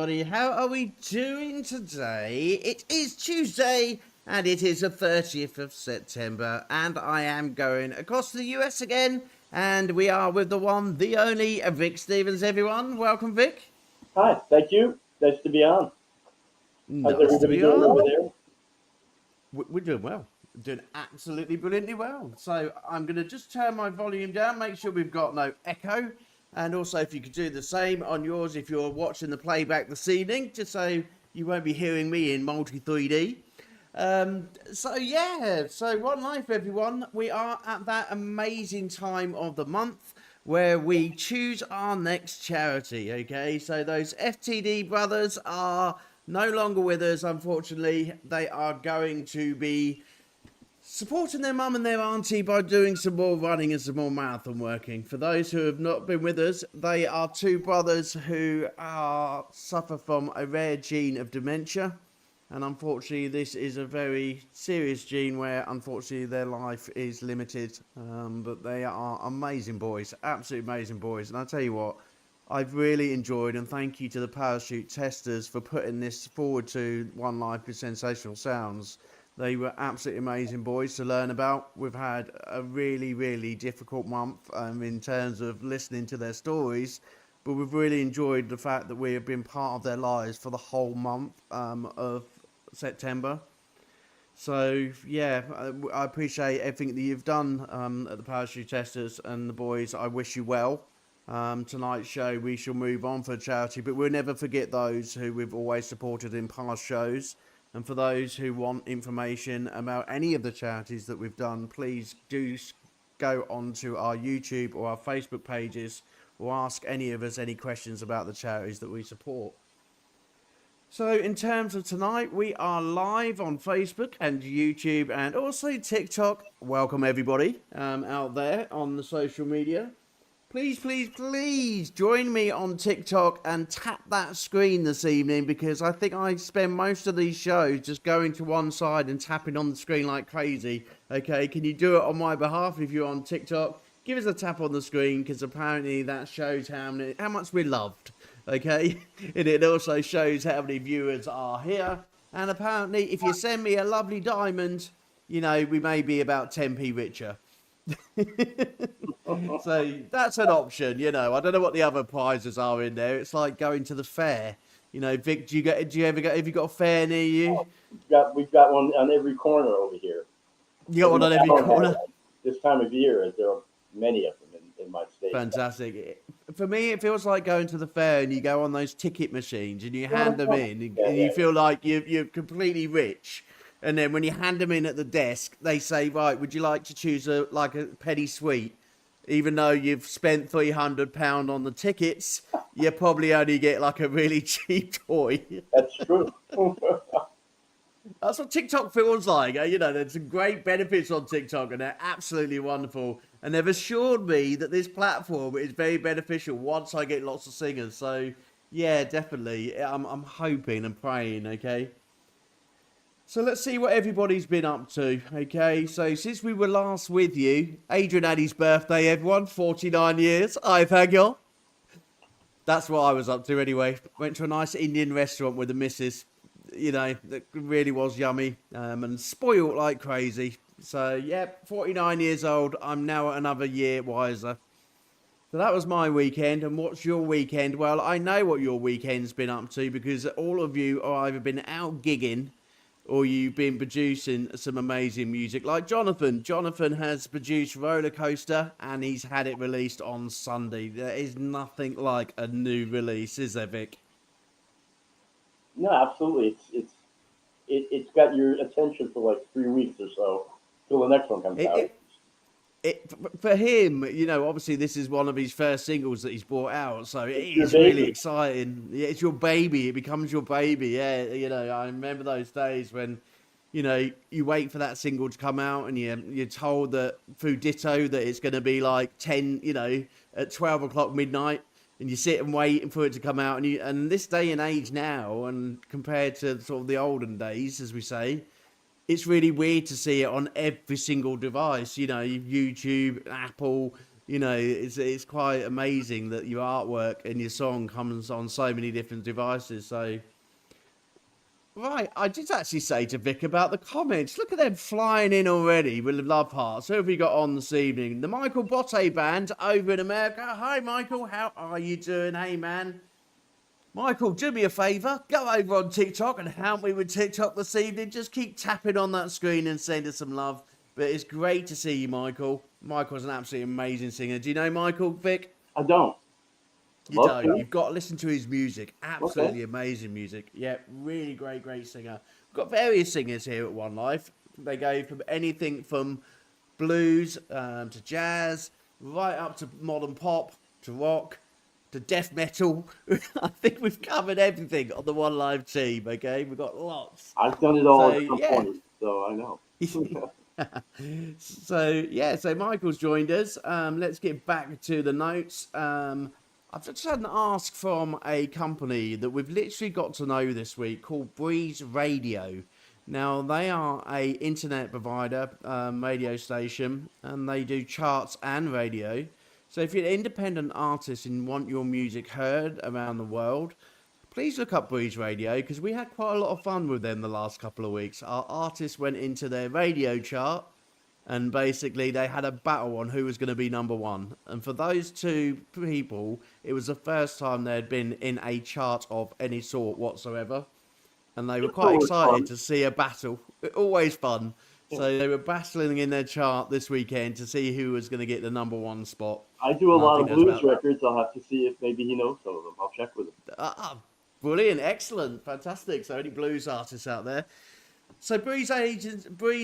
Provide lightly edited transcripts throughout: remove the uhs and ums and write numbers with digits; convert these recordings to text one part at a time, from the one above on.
everybody. How are we doing today? It is Tuesday, and it is the 30th of September, and I am going across to the US again, and we are with the one, the only, Vic Steffens, everyone. Welcome, Vic. Hi, thank you. Nice to be on. How's Nice to everybody be doing over on. there? We're doing well. Doing absolutely brilliantly well. So I'm going to just turn my volume down, make sure we've got no echo. And also, if you could do the same on yours if you're watching the playback this evening, just so you won't be hearing me in multi 3D. So One Life, everyone. We are at that amazing time of the month where we choose our next charity, okay? So those FTD brothers are no longer with us, unfortunately. They are going to be supporting their mum and their auntie by doing some more running and some more marathon working. For those who have not been with us, they are two brothers who suffer from a rare gene of dementia. And unfortunately, this is a very serious gene where, unfortunately, their life is limited. But they are amazing boys, absolutely amazing boys. And I'll tell you what, I've really enjoyed, and thank you to the parachute testers for putting this forward to One Life with Sensational Sounds. They were absolutely amazing boys to learn about. We've had a really, really difficult month in terms of listening to their stories, but we've really enjoyed the fact that we have been part of their lives for the whole month of September. So, yeah, I appreciate everything that you've done at the Parachute Testers and the boys. I wish you well. Tonight's show, we shall move on for charity, but we'll never forget those who we've always supported in past shows. And for those who want information about any of the charities that we've done, please do go onto our YouTube or our Facebook pages or ask any of us any questions about the charities that we support. So in terms of tonight, we are live on Facebook and YouTube and also TikTok. Welcome everybody out there on the social media. Please, please, please join me on TikTok and tap that screen this evening, because I think I spend most of these shows just going to one side and tapping on the screen like crazy. Okay, can you do it on my behalf if you're on TikTok? Give us a tap on the screen, because apparently that shows how much we're loved. Okay, and it also shows how many viewers are here. And apparently, if you send me a lovely diamond, you know, we may be about 10p richer. So that's an option, you know. I don't know what the other prizes are in there. It's like going to the fair. You know, Vic, have you got a fair near you? We've got one on every corner over here. You got one on every corner? This time of year, as there are many of them in my state. Fantastic. For me, it feels like going to the fair and you go on those ticket machines and you hand them in and you feel like you're completely rich. And then when you hand them in at the desk, they say, right, would you like to choose a penny sweet? Even though you've spent £300 on the tickets, you probably only get like a really cheap toy. That's true. That's what TikTok feels like. You know, there's some great benefits on TikTok and they're absolutely wonderful. And they've assured me that this platform is very beneficial once I get lots of singers. So, yeah, definitely. I'm hoping and praying, okay? So let's see what everybody's been up to, okay? So since we were last with you, Adrian had his birthday, everyone, 49 years. I've had you. That's what I was up to anyway. Went to a nice Indian restaurant with the missus. You know, that really was yummy and spoiled like crazy. So, yeah, 49 years old. I'm now another year wiser. So that was my weekend. And what's your weekend? Well, I know what your weekend's been up to, because all of you have either been out gigging or you've been producing some amazing music. Like Jonathan. Jonathan has produced Roller Coaster and he's had it released on Sunday. There is nothing like a new release, is there, Vic? No, absolutely. It's got your attention for like 3 weeks or so till the next one comes out. For him, you know, obviously this is one of his first singles that he's brought out, so It's it's really exciting. Yeah, it's your baby. It becomes your baby. Yeah, you know, I remember those days when, you know, you wait for that single to come out and you're told that through Ditto that it's going to be like 10, you know, at 12 o'clock midnight, and you sit and wait for it to come out. And this day and age now, and compared to sort of the olden days, as we say, it's really weird to see it on every single device, you know, YouTube, Apple, it's quite amazing that your artwork and your song comes on so many different devices. So, right, I did actually say to Vic about the comments. Look at them flying in already with love hearts. Who have we got on this evening? The Michael Botte Band over in America. Hi, Michael. How are you doing? Hey, man. Michael, do me a favour. Go over on TikTok and help me with TikTok this evening. Just keep tapping on that screen and send us some love. But it's great to see you, Michael. Michael's an absolutely amazing singer. Do you know Michael, Vic? I don't. You Love don't. to. You've got to listen to his music. Okay. Absolutely amazing music. Yeah, really great singer. We've got various singers here at One Life. They go from anything from blues to jazz, right up to modern pop, to rock, to death metal. I think we've covered everything on the One Life team, okay? We've got lots. I've done it all So, at some yeah. point, so I know. So Michael's joined us. Let's get back to the notes. I've just had an ask from a company that we've literally got to know this week called Breeze Radio. Now they are a internet provider, radio station, and they do charts and radio. So if you're an independent artist and want your music heard around the world, please look up Breeze Radio because we had quite a lot of fun with them the last couple of weeks. Our artists went into their radio chart and basically they had a battle on who was going to be number one. And for those two people, it was the first time they'd been in a chart of any sort whatsoever. And they were It's quite always excited fun. to see a battle. Always fun. Yeah. So they were battling in their chart this weekend to see who was going to get the number one spot. I do a And I lot think of there's blues about records. I'll have to see if maybe he knows some of them. I'll check with him. brilliant, excellent, fantastic. So any blues artists out there. So Breeze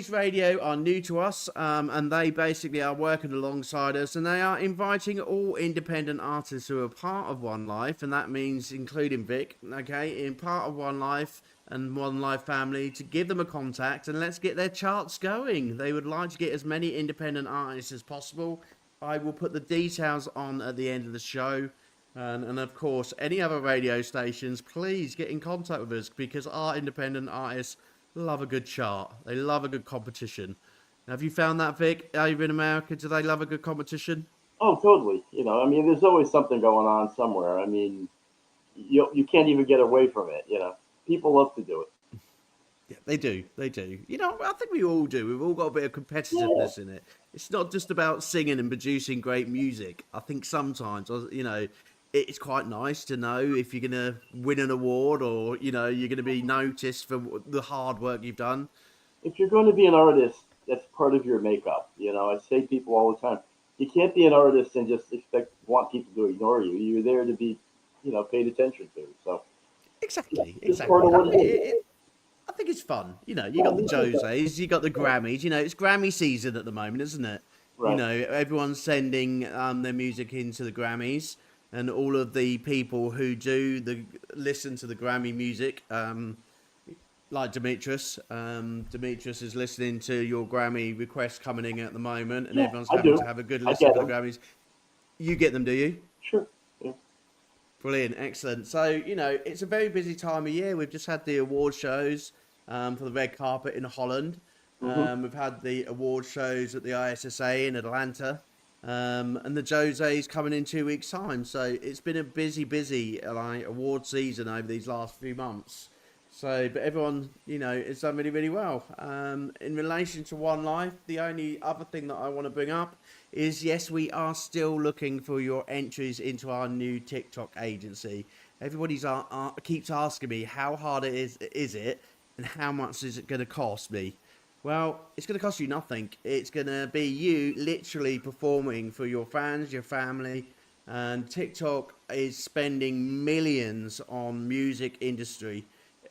Radio are new to us, and they basically are working alongside us, and they are inviting all independent artists who are part of One Life, and that means including Vic, okay, in part of One Life and One Life family, to give them a contact and let's get their charts going. They would like to get as many independent artists as possible. I will put the details on at the end of the show. And of course, any other radio stations, please get in contact with us because our independent artists love a good chart. They love a good competition. Have you found that, Vic? Over in America, do they love a good competition? Oh, totally. I mean, there's always something going on somewhere. I mean, you can't even get away from it. People love to do it. Yeah, they do. They do. I think we all do. We've all got a bit of Yeah. competitiveness in it. It's not just about singing and producing great music. I think sometimes, it's quite nice to know if you're going to win an award or, you're going to be noticed for the hard work you've done. If you're going to be an artist, that's part of your makeup. I say to people all the time, you can't be an artist and just want people to ignore you. You're there to be, paid attention to. So Exactly. it's part of what it is. I think it's fun. You got the Jose's, you got the Grammys. It's Grammy season at the moment, isn't it? Right. Everyone's sending their music into the Grammys, and all of the people who listen to the Grammy music, like Demetrius. Demetrius is listening to your Grammy requests coming in at the moment, and Yeah, everyone's I having do. to have a good I listen get to the them. Grammys. You get them, do you? Sure. Yeah. Brilliant, excellent. So, it's a very busy time of year. We've just had the award shows for the red carpet in Holland. Hmm. We've had the award shows at the ISSA in Atlanta. And the Jose's coming in 2 weeks' time. So it's been a busy award season over these last few months. So, but everyone, has done really, really well. In relation to One Life, the only other thing that I want to bring up is, yes, we are still looking for your entries into our new TikTok agency. Everybody keeps asking me how hard is it, and how much is it going to cost me? Well, it's going to cost you nothing. It's going to be you literally performing for your fans, your family, and TikTok is spending millions on music industry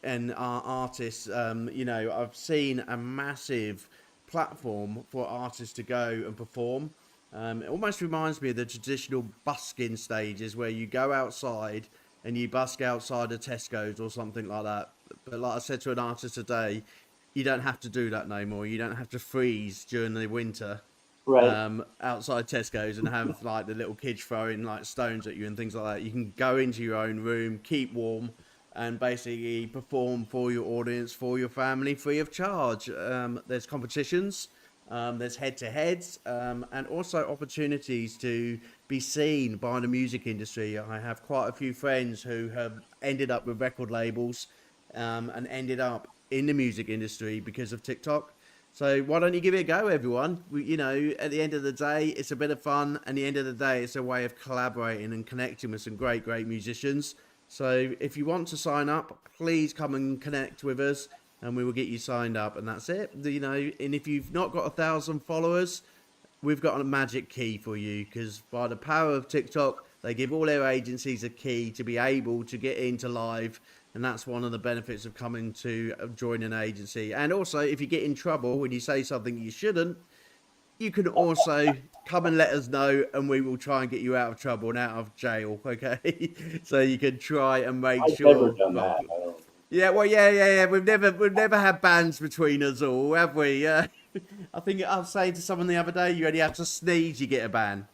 and our artists. I've seen a massive platform for artists to go and perform. It almost reminds me of the traditional busking stages where you go outside and you busk outside of Tesco's or something like that. But like I said to an artist today, you don't have to do that no more. You don't have to freeze during the winter Right. outside Tesco's and have like the little kids throwing like stones at you and things like that. You can go into your own room, keep warm, and basically perform for your audience, for your family, free of charge. There's competitions. There's head-to-heads, and also opportunities to be seen by the music industry. I have quite a few friends who have ended up with record labels, and ended up in the music industry because of TikTok. So why don't you give it a go, everyone? At the end of the day, it's a bit of fun. And at the end of the day, it's a way of collaborating and connecting with some great, great musicians. So if you want to sign up, please come and connect with us, and we will get you signed up. And that's it. And if you've not got 1,000 followers, we've got a magic key for you, because by the power of TikTok, they give all their agencies a key to be able to get into live. And that's one of the benefits of coming to join an agency. And also, if you get in trouble when you say something you shouldn't, you can also come and let us know, and we will try and get you out of trouble and out of jail. Okay, so you can try and make I've never sure. done Well, that. I don't. yeah, well, yeah. We've never had bans between us all, have we? I think I was saying to someone the other day, you only have to sneeze, you get a ban.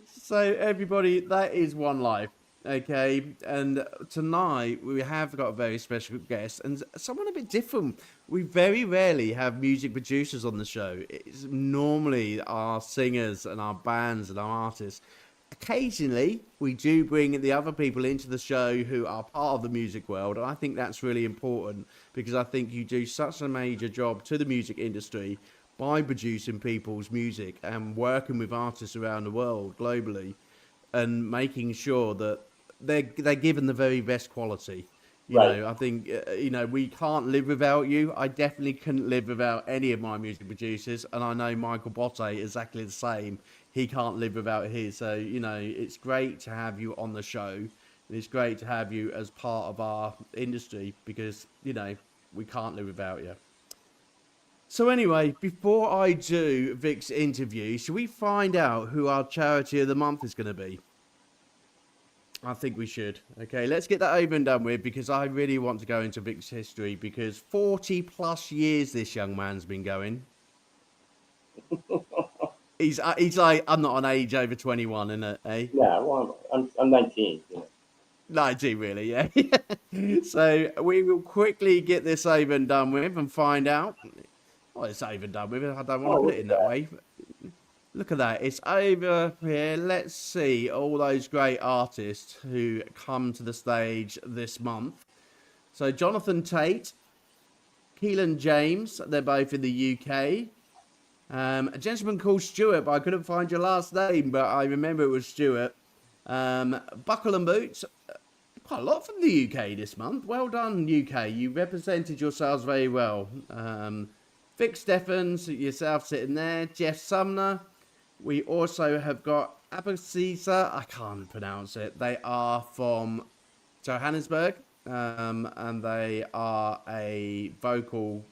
So everybody, that is one life. Okay, and tonight we have got a very special guest and someone a bit different. We very rarely have music producers on the show. It's normally our singers and our bands and our artists. Occasionally, we do bring the other people into the show who are part of the music world, and I think that's really important, because I think you do such a major job to the music industry by producing people's music and working with artists around the world globally, and making sure that they're given the very best quality. Right. I think we can't live without you. I definitely couldn't live without any of my music producers, and I know Michael Botte exactly the same. He can't live without his. So it's great to have you on the show, and it's great to have you as part of our industry, because we can't live without you. So anyway, before I do Vic's interview, should we find out who our charity of the month is going to be? I think we should. Okay, let's get that over and done with, because I really want to go into Vic's history, because 40 plus years this young man's been going. He's like, I'm not an age over 21, innit, eh? Yeah. Well, I'm 19. 19, really, yeah. So we will quickly get this over and done with and find out. Well, it's over and done with. I don't want to Oh, put look it at in that that. way. Look at that. It's over here. Let's see all those great artists who come to the stage this month. So Jonathan Tate, Keelan James, they're both in the UK. A gentleman called Stuart, but I couldn't find your last name, but I remember it was Stuart. Buckle and Boots, quite a lot from the UK this month. Well done, UK. You represented yourselves very well. Vic Steffens, yourself sitting there. Jeff Sumner. We also have got Abacisa. I can't pronounce it. They are from Johannesburg, and they are a vocal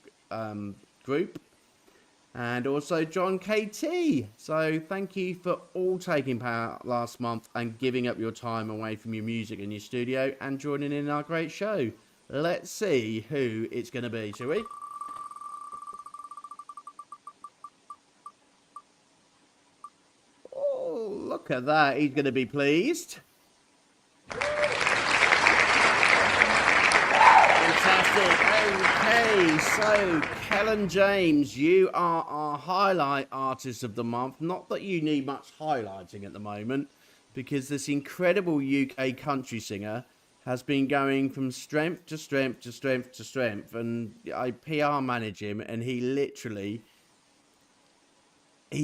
group. And also John KT. So thank you for all taking part last month and giving up your time away from your music and your studio and joining in our great show. Let's see who it's going to be, shall we? Oh, look at that. He's going to be pleased. Fantastic. Okay, so Kellen James, you are our highlight artist of the month. Not that you need much highlighting at the moment, because this incredible UK country singer has been going from strength to strength to strength to strength. And I PR manage him, and he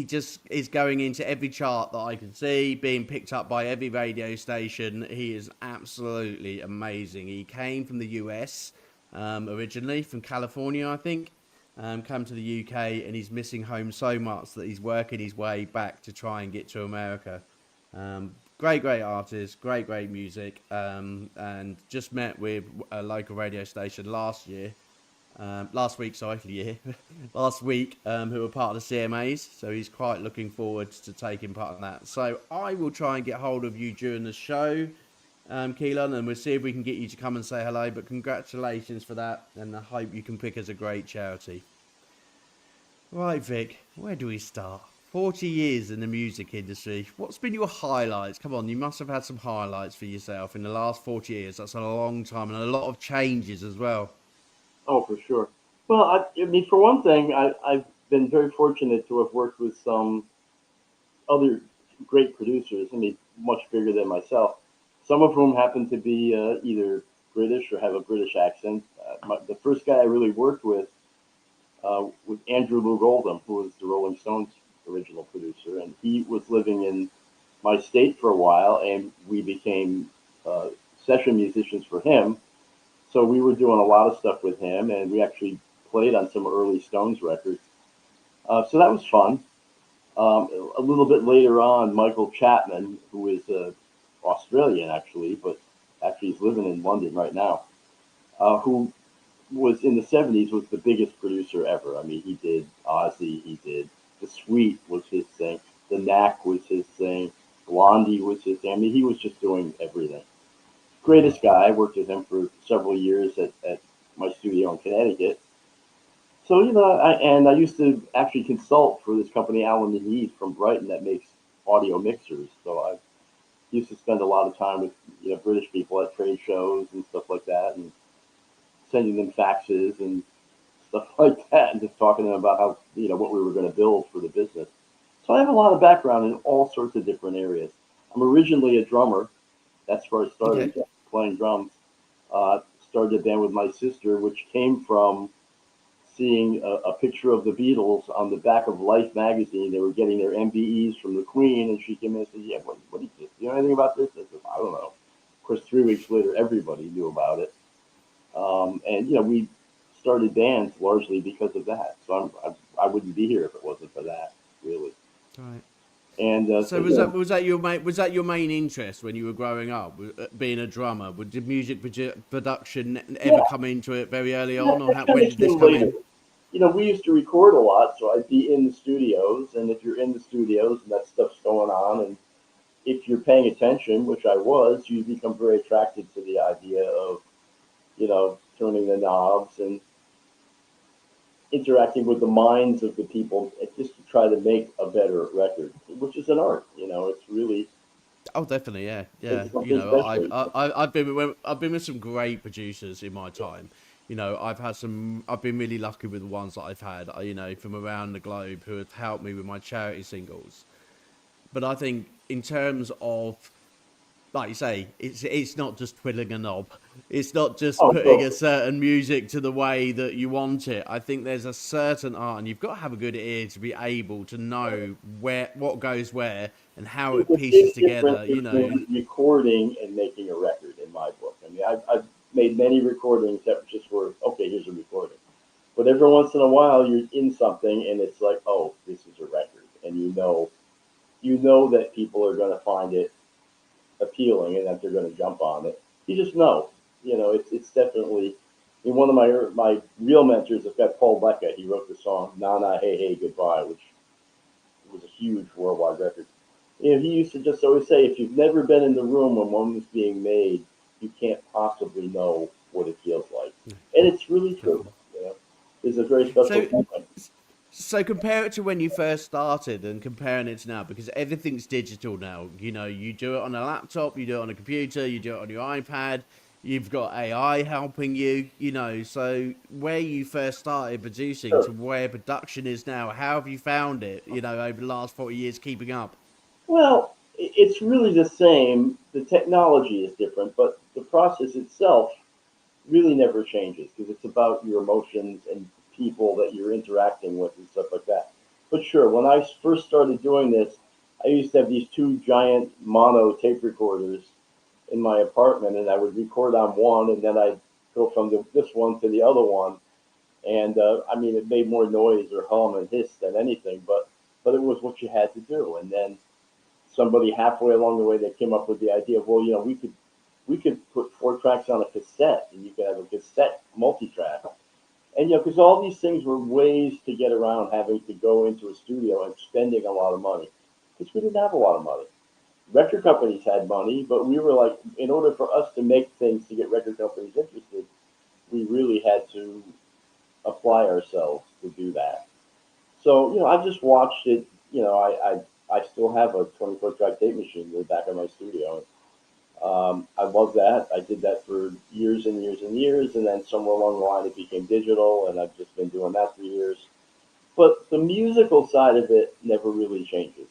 just is going into every chart that I can see, being picked up by every radio station. He is absolutely amazing. He came from the US, originally from California, I think. Come to the UK, and he's missing home so much that he's working his way back to try and get to America. Great artist, great music, and just met with a local radio station last week, sorry, for the year, last week, who were part of the CMAs. So he's quite looking forward to taking part in that. So I will try and get hold of you during the show, Keelan, and we'll see if we can get you to come and say hello. But congratulations for that, and I hope you can pick us a great charity. Right, Vic, where do we start? 40 years in the music industry. What's been your highlights? Come on, you must have had some highlights for yourself in the last 40 years. That's a long time, and a lot of changes as well. Oh, for sure. Well, I mean, for one thing, I've been very fortunate to have worked with some other great producers. I mean, much bigger than myself. Some of whom happen to be either British or have a British accent. The first guy I really worked with was Andrew Lou Goldham, who was the Rolling Stones original producer, and he was living in my state for a while, and we became uh, session musicians for him. So we were doing a lot of stuff with him, and we actually played on some early Stones records. So that was fun. A little bit later on, Michael Chapman, who is Australian actually, but actually he's living in London right now, who was in the '70s was the biggest producer ever. I mean, he did Ozzy, he did The Sweet was his thing, The Knack was his thing, Blondie was his thing. I mean, he was just doing everything. Greatest guy. I worked with him for several years at my studio in Connecticut. So I used to actually consult for this company, Allen and Heath from Brighton, that makes audio mixers. So I used to spend a lot of time with British people at trade shows and stuff like that, and sending them faxes and stuff like that, and just talking to them about how what we were going to build for the business. So I have a lot of background in all sorts of different areas. I'm originally a drummer. That's where I started Okay. playing drums. Started a band with my sister, which came from seeing a picture of the Beatles on the back of Life magazine. They were getting their MBEs from the Queen, and she came in and said, "Yeah, what is this? Do you know anything about this?" I said, "I don't know." Of course, 3 weeks later, everybody knew about it, and we started bands largely because of that. So I wouldn't be here if it wasn't for that, really. Right. And So was that your main interest when you were growing up, being a drummer? Would the music production yeah, ever come into it very early that, on, or that kind when of did this came come later. in? We used to record a lot, so I'd be in the studios, and if you're in the studios and that stuff's going on, and if you're paying attention, which I was, you become very attracted to the idea of, turning the knobs and interacting with the minds of the people just to try to make a better record, which is an art. It's really Oh, definitely, yeah, yeah. it's something special. I've been with some great producers in my time. I've been really lucky with the ones that I've had. From around the globe who have helped me with my charity singles. But I think in terms of, like you say, it's not just twiddling a knob. It's not just Oh, putting a totally. certain music to the way that you want it. I think there's a certain art, and you've got to have a good ear to be able to know what goes where and how There's it a pieces big difference together. between recording and making a record, in my book. I mean, I've made many recordings that just were okay. Here's a recording. But every once in a while, you're in something, and it's like, oh, this is a record, and you know that people are going to find it appealing and that they're going to jump on it. You just know. It's definitely. I mean, one of my real mentors, this guy Paul Becca, he wrote the song "Na Na Hey Hey Goodbye," which was a huge worldwide record. He used to just always say, if you've never been in the room when one was being made, you can't possibly know what it feels like. And it's really true. Definitely. It's a very special So, feeling. so compare it to when you first started and comparing it to now, because everything's digital now. You do it on a laptop, you do it on a computer, you do it on your iPad. You've got AI helping you. So where you first started producing Sure. to where production is now, how have you found it? Over the last 40 years, keeping up. Well, it's really the same. The technology is different, but the process itself really never changes because it's about your emotions and people that you're interacting with and stuff like that. But sure, when I first started doing this, I used to have these two giant mono tape recorders in my apartment, and I would record on one, and then I'd go from this one to the other one, and I mean, it made more noise or hum and hiss than anything, but it was what you had to do. And then somebody halfway along the way, they came up with the idea of, well, we could put 4 tracks on a cassette, and you could have a cassette multi-track. And because all these things were ways to get around having to go into a studio and spending a lot of money, because we didn't have a lot of money. Record companies had money, but we were like, in order for us to make things to get record companies interested, we really had to apply ourselves to do that. So I just watched it. I still have a 24 track tape machine in the back of my studio. I love that. I did that for years and years and years, and then somewhere along the line it became digital, and I've just been doing that for years. But the musical side of it never really changes.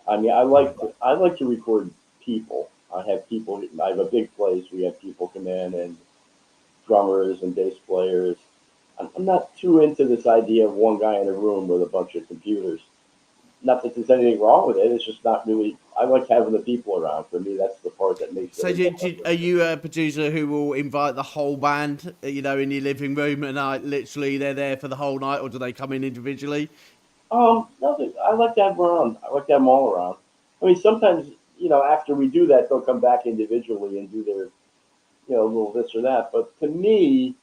I mean, Right. I like to record people. I have people. I have a big place. We have people come in and drummers and bass players. I'm not too into this idea of one guy in a room with a bunch of computers. Not that there's anything wrong with it. It's just not really. I like having the people around. For me, that's the part that makes it So, a lot more are interesting. you a producer who will invite the whole band, in your living room, and literally they're there for the whole night, or do they come in individually? Nothing. I like to have them around. I like to have them all around. I mean, sometimes after we do that, they'll come back individually and do their little this or that. But to me,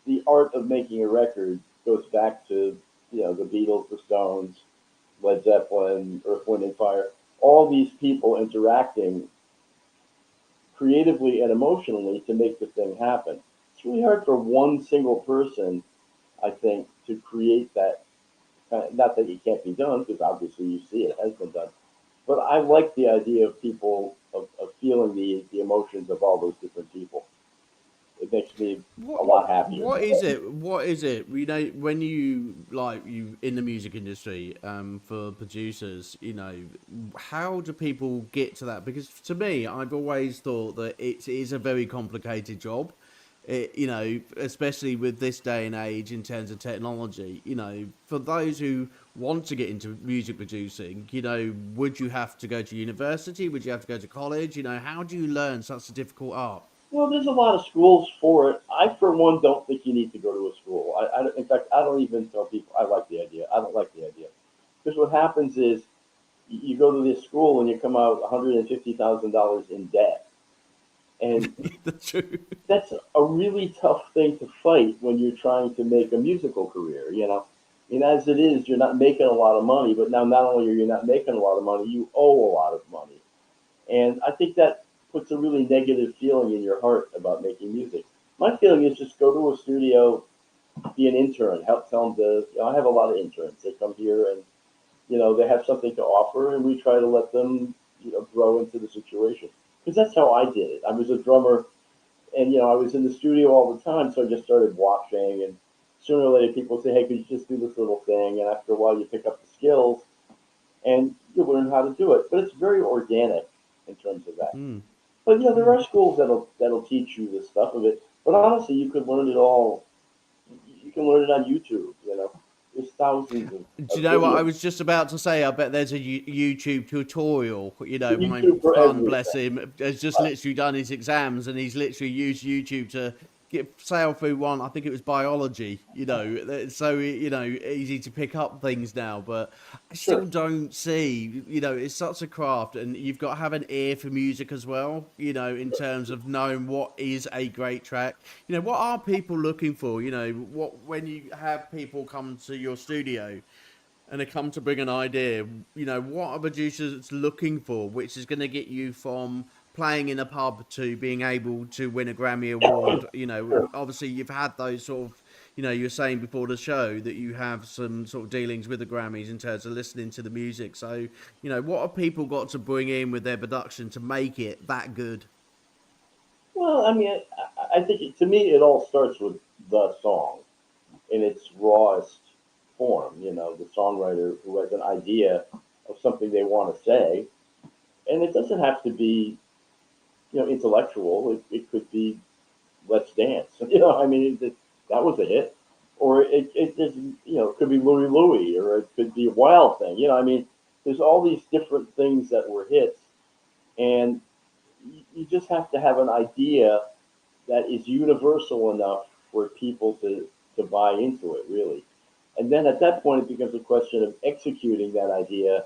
the art of making a record goes back to the Beatles, the Stones, Led Zeppelin, Earth, Wind and Fire. All these people interacting creatively and emotionally to make the thing happen. It's really hard for one single person, I think, to create that. Not that it can't be done, because obviously you see it has been done. But I like the idea of people of feeling the emotions of all those different people. It makes me a What lot happier. what is it? What is it? When you you in the music industry, for producers, how do people get to that? Because to me, I've always thought that it is a very complicated job. Especially with this day and age in terms of technology. For those who want to get into music producing, would you have to go to university? Would you have to go to college? How do you learn such a difficult art? Well, there's a lot of schools for it. I, for one, don't think you need to go to a school. In fact, I don't even tell people I like the idea. I don't like the idea because what happens is you go to this school and you come out $150,000 in debt, and The truth. that's a really tough thing to fight when you're trying to make a musical career. And as it is, you're not making a lot of money. But now, not only are you not making a lot of money, you owe a lot of money. And I think that puts a really negative feeling in your heart about making music. My feeling is just go to a studio, be an intern, help tell them to. I have a lot of interns. They come here and they have something to offer, and we try to let them grow into the situation. Because that's how I did it. I was a drummer, and I was in the studio all the time, so I just started watching. And sooner or later, people say, "Hey, could you just do this little thing?" And after a while, you pick up the skills and you learn how to do it. But it's very organic in terms of that. Mm. But there Mm. are schools that'll teach you the stuff of it. But honestly, you could learn it all. You can learn it on YouTube. There's thousands Do you of know what I videos. was just about to say? I bet there's a YouTube tutorial. My YouTube for son, bless everything. him, has just literally done his exams, and he's literally used YouTube to sail through one. I think it was biology. It's so easy to pick up things now. But I still Sure. don't see. It's such a craft, and you've got to have an ear for music as well. In terms of knowing what is a great track. What are people looking for? What when you have people come to your studio and they come to bring an idea, what are producers looking for, which is going to get you from playing in a pub to being able to win a Grammy Award? Sure. Obviously you've had those sort of, you were saying before the show that you have some sort of dealings with the Grammys in terms of listening to the music. So, what have people got to bring in with their production to make it that good? Well, I mean, I think to me it all starts with the song in its rawest form. The songwriter who has an idea of something they want to say, and it doesn't have to be intellectual. It could be "Let's Dance." I mean, that was a hit, or it just it could be Louie Louie, or it could be a Wild Thing. I mean, there's all these different things that were hits, and you just have to have an idea that is universal enough for people to buy into it, really. And then at that point, it becomes a question of executing that idea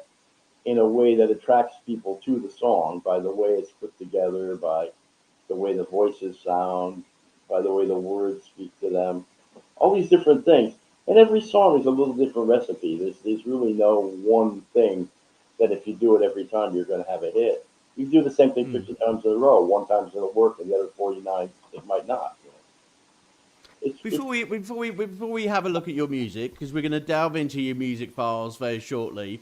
in a way that attracts people to the song by the way it's put together, by the way the voices sound, by the way the words speak to them, all these different things. And every song is a little different recipe. There's really no one thing that if you do it every time, you're going to have a hit. You do the same thing Mm. 50 times in a row. One time it'll work, and the other 49 it might not. It's Before we have a look at your music, because we're going to delve into your music files very shortly.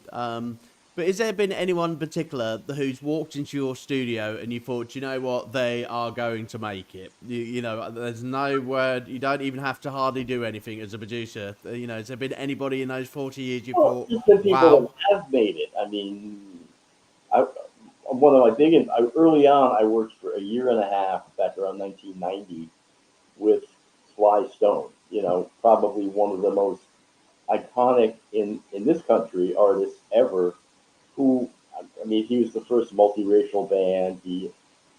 But has there been anyone in particular who's walked into your studio and you thought, you know what, they are going to make it? You know, there's no word, you don't even have to hardly do anything as a producer. You know, has there been anybody in those 40 years you Well, thought, there's been people wow? that have made it. I mean, I, one of my early on, I worked for a year and a half back around 1990 with Sly Stone. You know, probably one of the most iconic in this country artists ever. Who, I mean, he was the first multiracial band. He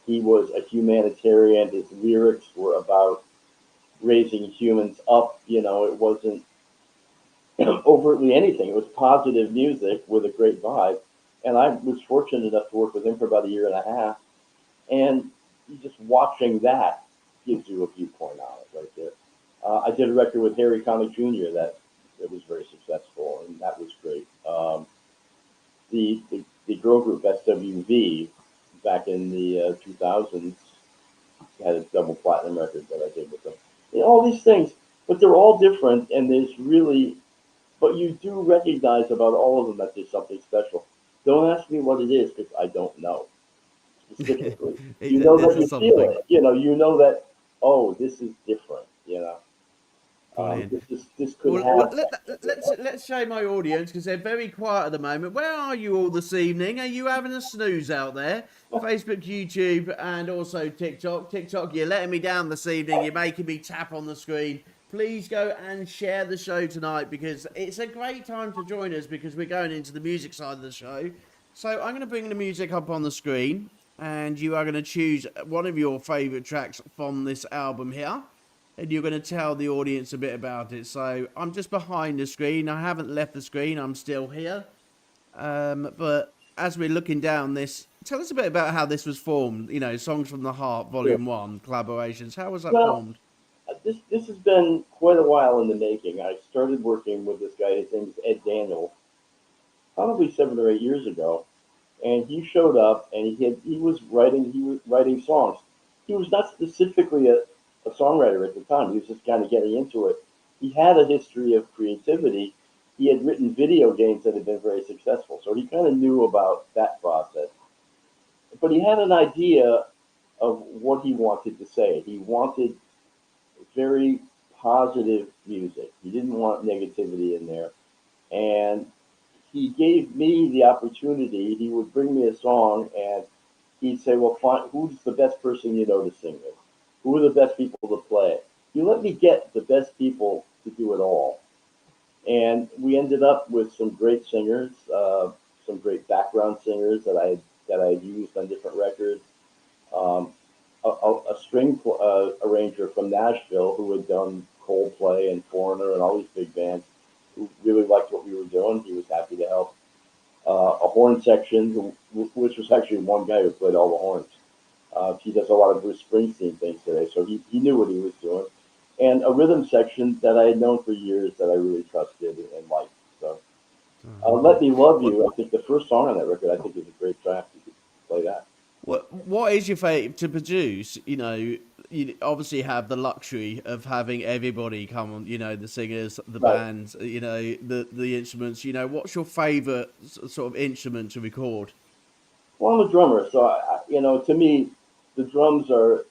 was a humanitarian. His lyrics were about raising humans up. You know, it wasn't overtly anything. It was positive music with a great vibe. And I was fortunate enough to work with him for about a year and a half. And just watching that gives you a viewpoint on it right there. I did a record with Harry Connick Jr. that was very successful, and that was great. The girl group SWV back in the 2000s had a double platinum record that I did with them. You know, all these things, but they're all different, and there's really, but you do recognize about all of them that there's something special. Don't ask me what it is because I don't know specifically. You know This that is you feel something. it. You know that, oh, this is different. Brilliant. This could Well, have. let's show my audience because they're very quiet at the moment. Where are you all this evening? Are you having a snooze out there? Facebook, YouTube, and also TikTok. TikTok, you're letting me down this evening. You're making me tap on the screen. Please go and share the show tonight because it's a great time to join us because we're going into the music side of the show. So I'm going to bring the music up on the screen, and you are going to choose one of your favorite tracks from this album here, and you're going to tell the audience a bit about it. So I'm just behind the screen. I haven't left the screen. I'm still here. But as we're looking down this, tell us a bit about how this was formed. You know, Songs from the Heart, Sure. Volume 1, collaborations. How was that Well, formed? this has been quite a while in the making. I started working with this guy. His name is Ed Daniel, probably 7 or 8 years ago, and he showed up and he was writing songs. He was not specifically a songwriter at the time. He was just kind of getting into it. He had a history of creativity. He had written video games that had been very successful, so he kind of knew about that process. But he had an idea of what he wanted to say. He wanted very positive music. He didn't want negativity in there. And he gave me the opportunity. He would bring me a song and he'd say, well, fine, who's the best person you know to sing with? Who are the best people to play it? You let me get the best people to do it all. And we ended up with some great singers, some great background singers that I had used on different records. Um, a string arranger from Nashville who had done Coldplay and Foreigner and all these big bands, who really liked what we were doing. He was happy to help. A horn section, which was actually one guy who played all the horns. He does a lot of Bruce Springsteen things today, so he knew what he was doing. And a rhythm section that I had known for years that I really trusted and liked. So, "Let Me Love What You," I think the first song on that record, I think is a great track. You could play that. what is your favourite to produce? You know, you obviously have the luxury of having everybody come on. You know, the singers, the Right. bands. You know, the instruments. You know, what's your favourite sort of instrument to record? Well, I'm a drummer, so to me, the drums are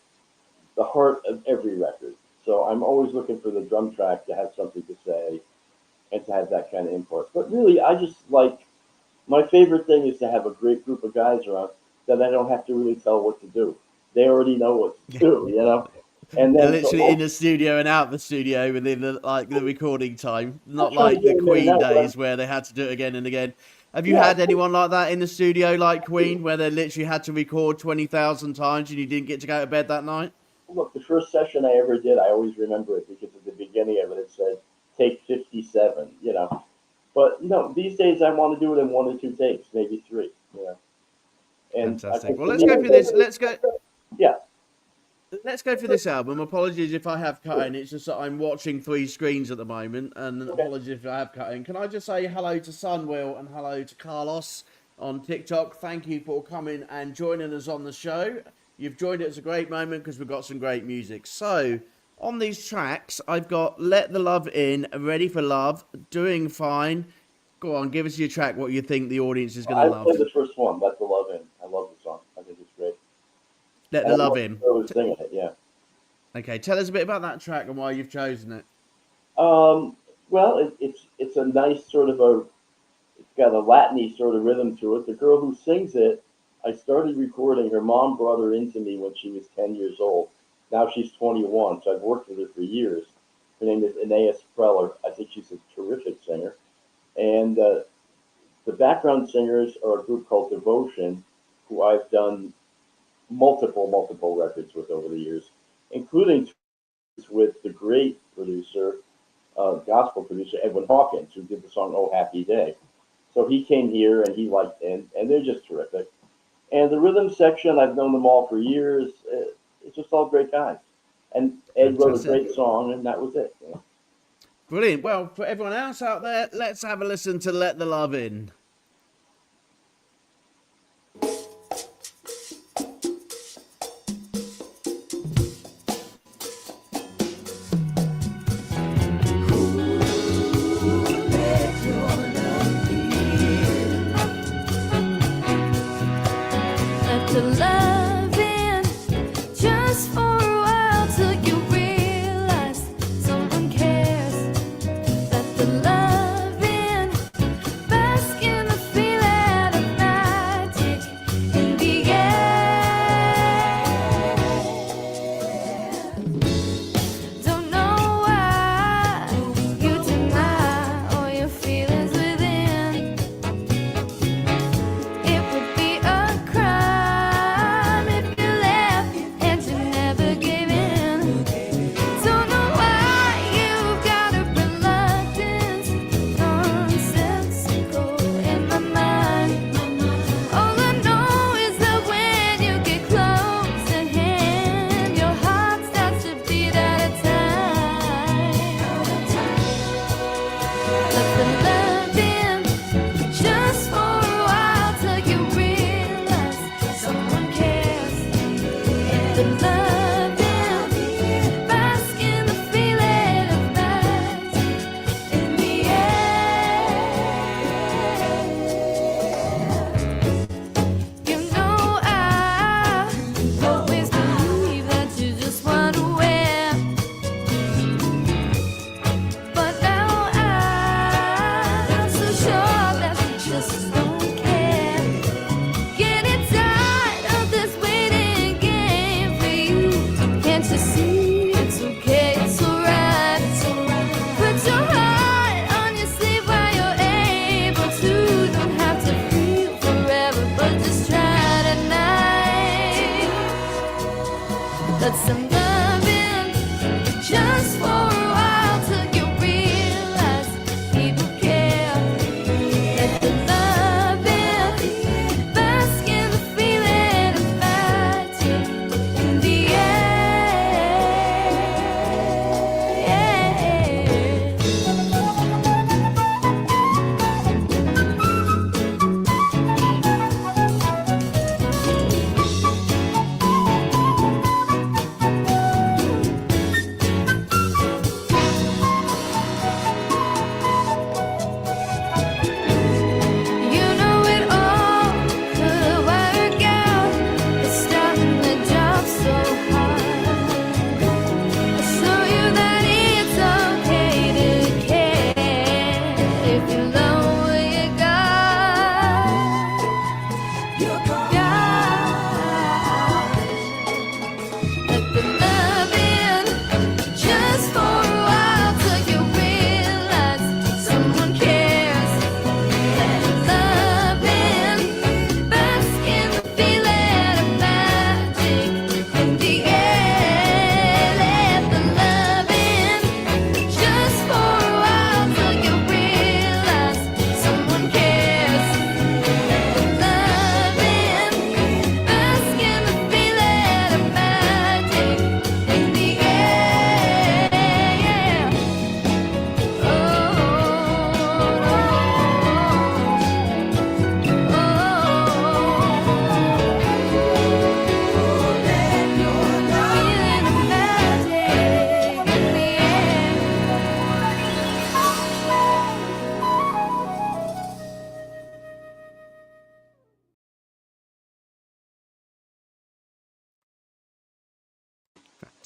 the heart of every record. So I'm always looking for the drum track to have something to say and to have that kind of input. But really, I just like my favorite thing is to have a great group of guys around that I don't have to really tell what to do. They already know what to do. And They're then literally in so the studio and out the studio within the recording time, I not try to like the get them in and Queen out, but days where they had to do it again and again. Have you yeah. had anyone like that in the studio, like Queen, where they literally had to record 20,000 times and you didn't get to go to bed that night? Look, the first session I ever did, I always remember it because at the beginning of it, it said take 57. But no, these days I want to do it in 1 or 2 takes, maybe three. And Fantastic. Well, to let's me, go through this. yeah, Let's go through this album. Apologies if I have cut in. It's just that I'm watching three screens at the moment, and okay. apologies if I have cut in. Can I just say hello to Sunwill and hello to Carlos on TikTok? Thank you for coming and joining us on the show. You've joined it. It's a great moment because we've got some great music. So, on these tracks, I've got Let the Love In, Ready for Love, Doing Fine, Go on, give us your track. What you think the audience is going to I love? played the first one, "Let the Love In." I love the song. I think it's great. Let And the I love love in. the girl who's singing it. Yeah. Okay, tell us a bit about that track and why you've chosen it. Um, well, it's a nice sort of a. It's got a Latin-y sort of rhythm to it. The girl who sings it, I started recording. Her mom brought her into me when she was 10 years old. Now she's 21, so I've worked with her for years. Her name is Anais Preller. I think she's a terrific singer. And the background singers are a group called Devotion, who I've done multiple records with over the years, including with the great producer, gospel producer Edwin Hawkins, who did the song "Oh Happy Day." So he came here and he liked it, and they're just terrific. And the rhythm section, I've known them all for years. It's just all great guys. And Ed wrote a Fantastic. great song, and that was it. You know? Brilliant. Well, for everyone else out there, let's have a listen to Let the Love In. Let the love in just for a while till you realize someone cares. Let the love in, bask in the feeling of magic in the air. Don't know why you deny all your feelings within. It would be a crime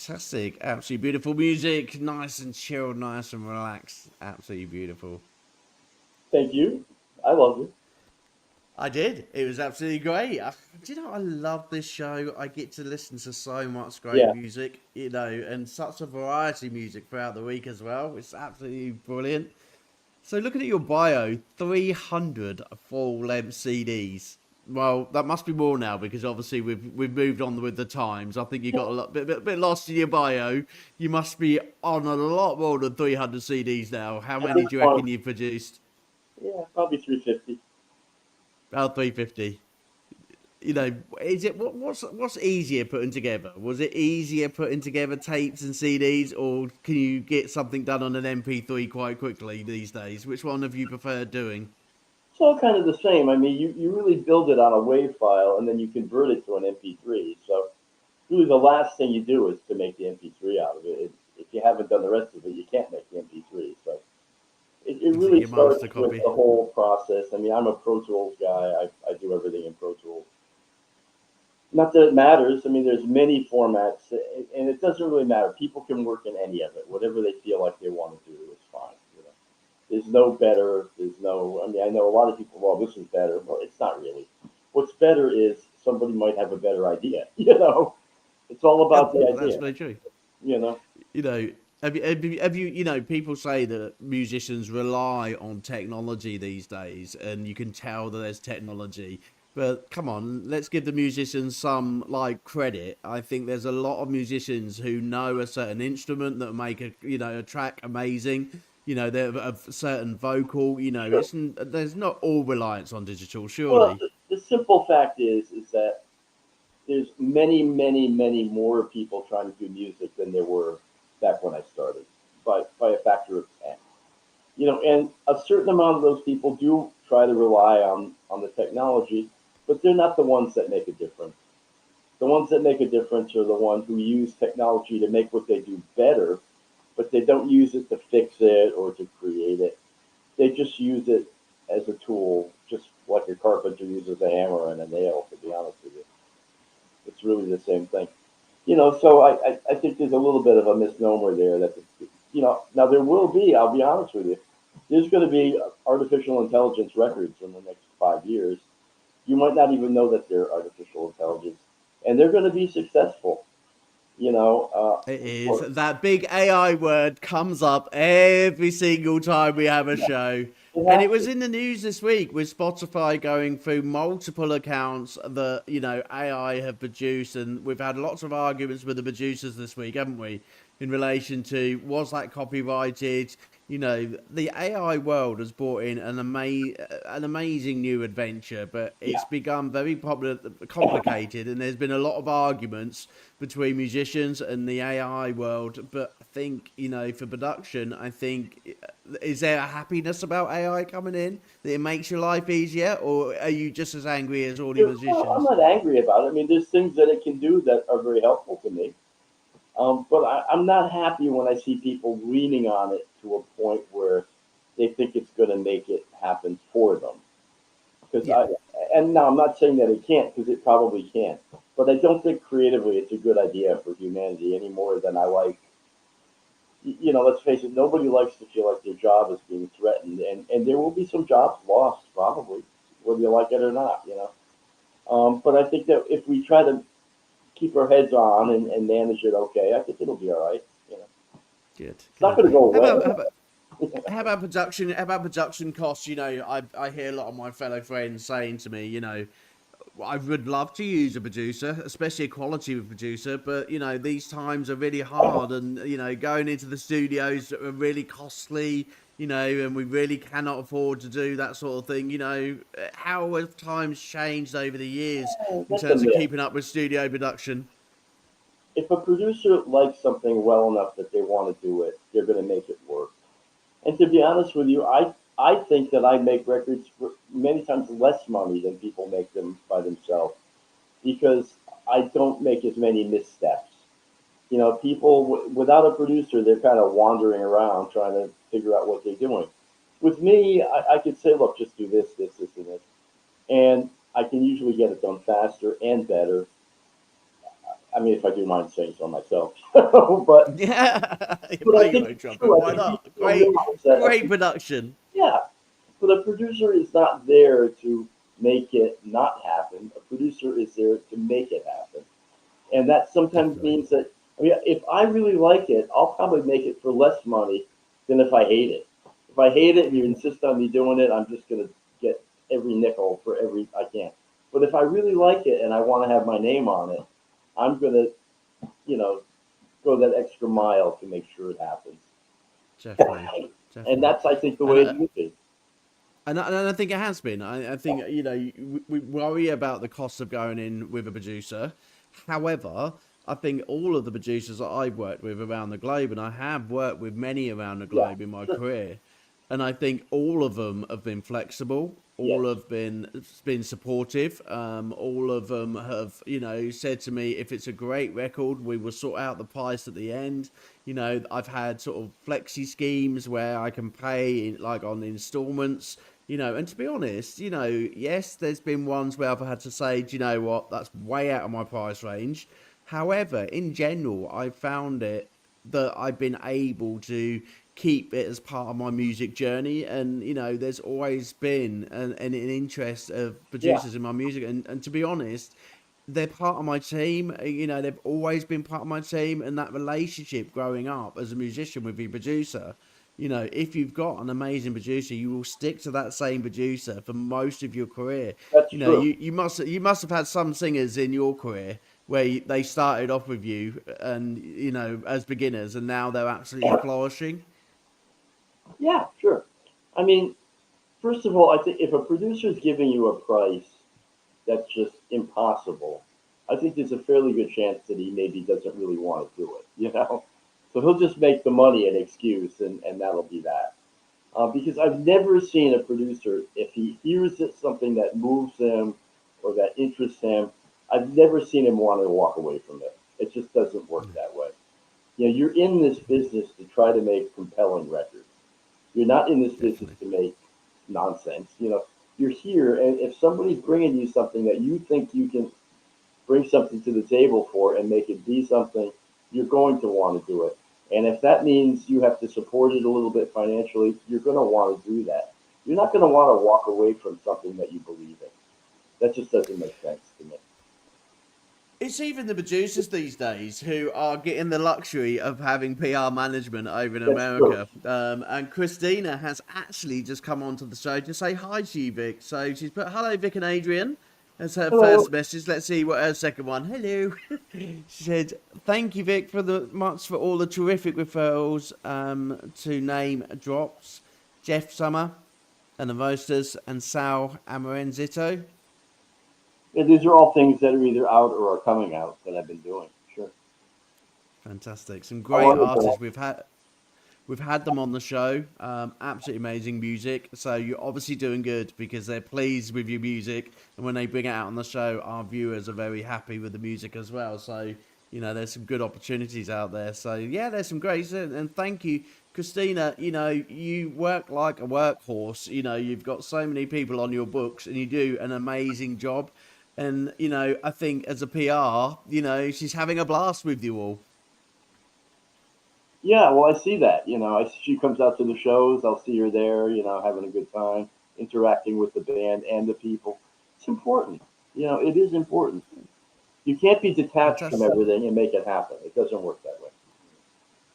Fantastic. Absolutely beautiful music. Nice and chilled, nice and relaxed. Absolutely beautiful. Thank you. I love it. I did. It was absolutely great. Do you know, I love this show. I get to listen to so much great Yeah. music, and such a variety of music throughout the week as well. It's absolutely brilliant. So, looking at your bio, 300 full length CDs. Well, that must be more now because obviously we've moved on with the times. I think you got a bit lost in your bio. You must be on a lot more than 300 CDs now. How At many this do you reckon point, you've produced? yeah, probably 350. About 350. Is it what's easier putting together? Was it easier putting together tapes and CDs, or can you get something done on an MP3 quite quickly these days? Which one have you preferred doing? It's all kind of the same. I mean, you really build it on a WAV file and then you convert it to an MP3. So really the last thing you do is to make the MP3 out of it. If you haven't done the rest of it, you can't make the MP3. So it Is it really your master starts with copy? the whole process. I mean, I'm a Pro Tools guy. I do everything in Pro Tools. Not that it matters. I mean, there's many formats, and it doesn't really matter. People can work in any of it. Whatever they feel like they want to do is fine. There's no better. There's no. I mean, I know a lot of people. Well, this is better. Well, it's not really. What's better is somebody might have a better idea. It's all about the That's idea. very true. You know. You know, people say that musicians rely on technology these days, and you can tell that there's technology. But come on, let's give the musicians some like credit. I think there's a lot of musicians who know a certain instrument that make a track amazing. They have a certain vocal. Sure. There's not all reliance on digital, Well, surely. the simple fact is that there's many, many, many more people trying to do music than there were back when I started, by a factor of 10. And a certain amount of those people do try to rely on the technology, but they're not the ones that make a difference. The ones that make a difference are the ones who use technology to make what they do better, but they don't use it to fix it or to create it. They just use it as a tool, just like a carpenter uses a hammer and a nail, to be honest with you. It's really the same thing. So I think there's a little bit of a misnomer there that, now there will be, I'll be honest with you, there's going to be artificial intelligence records in the next 5 years. You might not even know that they're artificial intelligence, and they're going to be successful. It is. That big AI word comes up every single time we have a show. It And it has was to. in the news this week with Spotify going through multiple accounts that, AI have produced. And we've had lots of arguments with the producers this week, haven't we? In relation to was that copyrighted? The AI world has brought in an amazing new adventure, but Yeah. it's become very complicated, and there's been a lot of arguments between musicians and the AI world. But I think, for production, I think, is there a happiness about AI coming in that it makes your life easier, or are you just as angry as all the Well, I'm musicians? not angry about it. I mean, there's things that it can do that are very helpful to me. But I'm not happy when I see people leaning on it to a point where they think it's going to make it happen for them. Because Yeah. and now I'm not saying that it can't, because it probably can. But I don't think creatively it's a good idea for humanity any more than I like. Let's face it, nobody likes to feel like their job is being threatened, and there will be some jobs lost probably, whether you like it or not. But I think that if we try to keep our heads on and manage it okay, I think it'll be all right. Good, It's not good. going to go How away. about how about how about production? How about production costs? I hear a lot of my fellow friends saying to me, I would love to use a producer, especially a quality producer, but these times are really hard, and going into the studios are really costly. And we really cannot afford to do that sort of thing. How have times changed over the years in That's a terms of myth. keeping up with studio production? If a producer likes something well enough that they want to do it, they're going to make it work. And to be honest with you, I think that I make records for many times less money than people make them by themselves because I don't make as many missteps. People without a producer, they're kind of wandering around trying to figure out what they're doing. With me, I could say, look, just do this, this, this, and this, and I can usually get it done faster and better. I mean, if I do mind saying so myself, but Yeah, you but play I your think own it's trumpet. true. I Why think not? people don't realize that Great production. yeah, but a producer is not there to make it not happen. A producer is there to make it happen. And that sometimes Definitely. means that, I mean, if I really like it, I'll probably make it for less money than if I hate it. If I hate it and you insist on me doing it, I'm just going to get every nickel for every I can. But if I really like it and I want to have my name on it, I'm going to, you know, go that extra mile to make sure it happens. Definitely. And Definitely. that's, I think, the And way it should be. I think it has been. I think, we worry about the cost of going in with a producer. However, I think all of the producers that I've worked with around the globe, and I have worked with many around the Yeah, globe in my sure. career, and I think all of them have been flexible. Yes, All have been supportive. All of them have, said to me, if it's a great record, we will sort out the price at the end. I've had sort of flexi schemes where I can pay like on installments. And to be honest, yes, there's been ones where I've had to say, do you know what, that's way out of my price range. However, in general, I found it that I've been able to keep it as part of my music journey. And, there's always been an interest of yeah, producers in my music. And to be honest, they're part of my team. They've always been part of my team. And that relationship growing up as a musician with your producer, if you've got an amazing producer, you will stick to that same producer for most of your career. that's You know, true. you must have had some singers in your career where they started off with you and as beginners, and now they're absolutely flourishing. Yeah, sure. I mean, first of all, I think if a producer's giving you a price that's just impossible, I think there's a fairly good chance that he maybe doesn't really want to do it, you know? So he'll just make the money an excuse, and that'll be that. Because I've never seen a producer, if he hears that something that moves him or that interests him, I've never seen him want to walk away from it. It just doesn't work that way. You know, you're in this business to try to make compelling records. You're not in this business Definitely. to make nonsense. You know, you're here, and if somebody's bringing you something that you think you can bring something to the table for and make it be something, you're going to want to do it. And if that means you have to support it a little bit financially, you're going to want to do that. You're not going to want to walk away from something that you believe in. That just doesn't make sense to me. It's even the producers these days who are getting the luxury of having PR management over in That's true. America. And Christina has actually just come onto the show to say hi to you, Vic. So she's put hello, Vic and Adrian. That's her Hello. first message. Let's see what her second one. Hello. She said, "Thank you, Vic, for all the terrific referrals to name drops. Jeff Summer and the Roasters and Sal Amarenzito." Yeah, these are all things that are either out or are coming out that I've been doing. Sure. Fantastic. Some I great love that. artists we've had them on the show. Absolutely amazing music. So you're obviously doing good because they're pleased with your music, and when they bring it out on the show, our viewers are very happy with the music as well. So there's some good opportunities out there. So yeah, there's some great, and thank you, Christina. You work like a workhorse. You've got so many people on your books, and you do an amazing job. And I think as a PR, she's having a blast with you all. Yeah, well, I see that. You know, she comes out to the shows. I'll see her there. You know, having a good time, interacting with the band and the people. It's important. You know, it is important. You can't be detached from Fantastic. everything and make it happen. It doesn't work that way.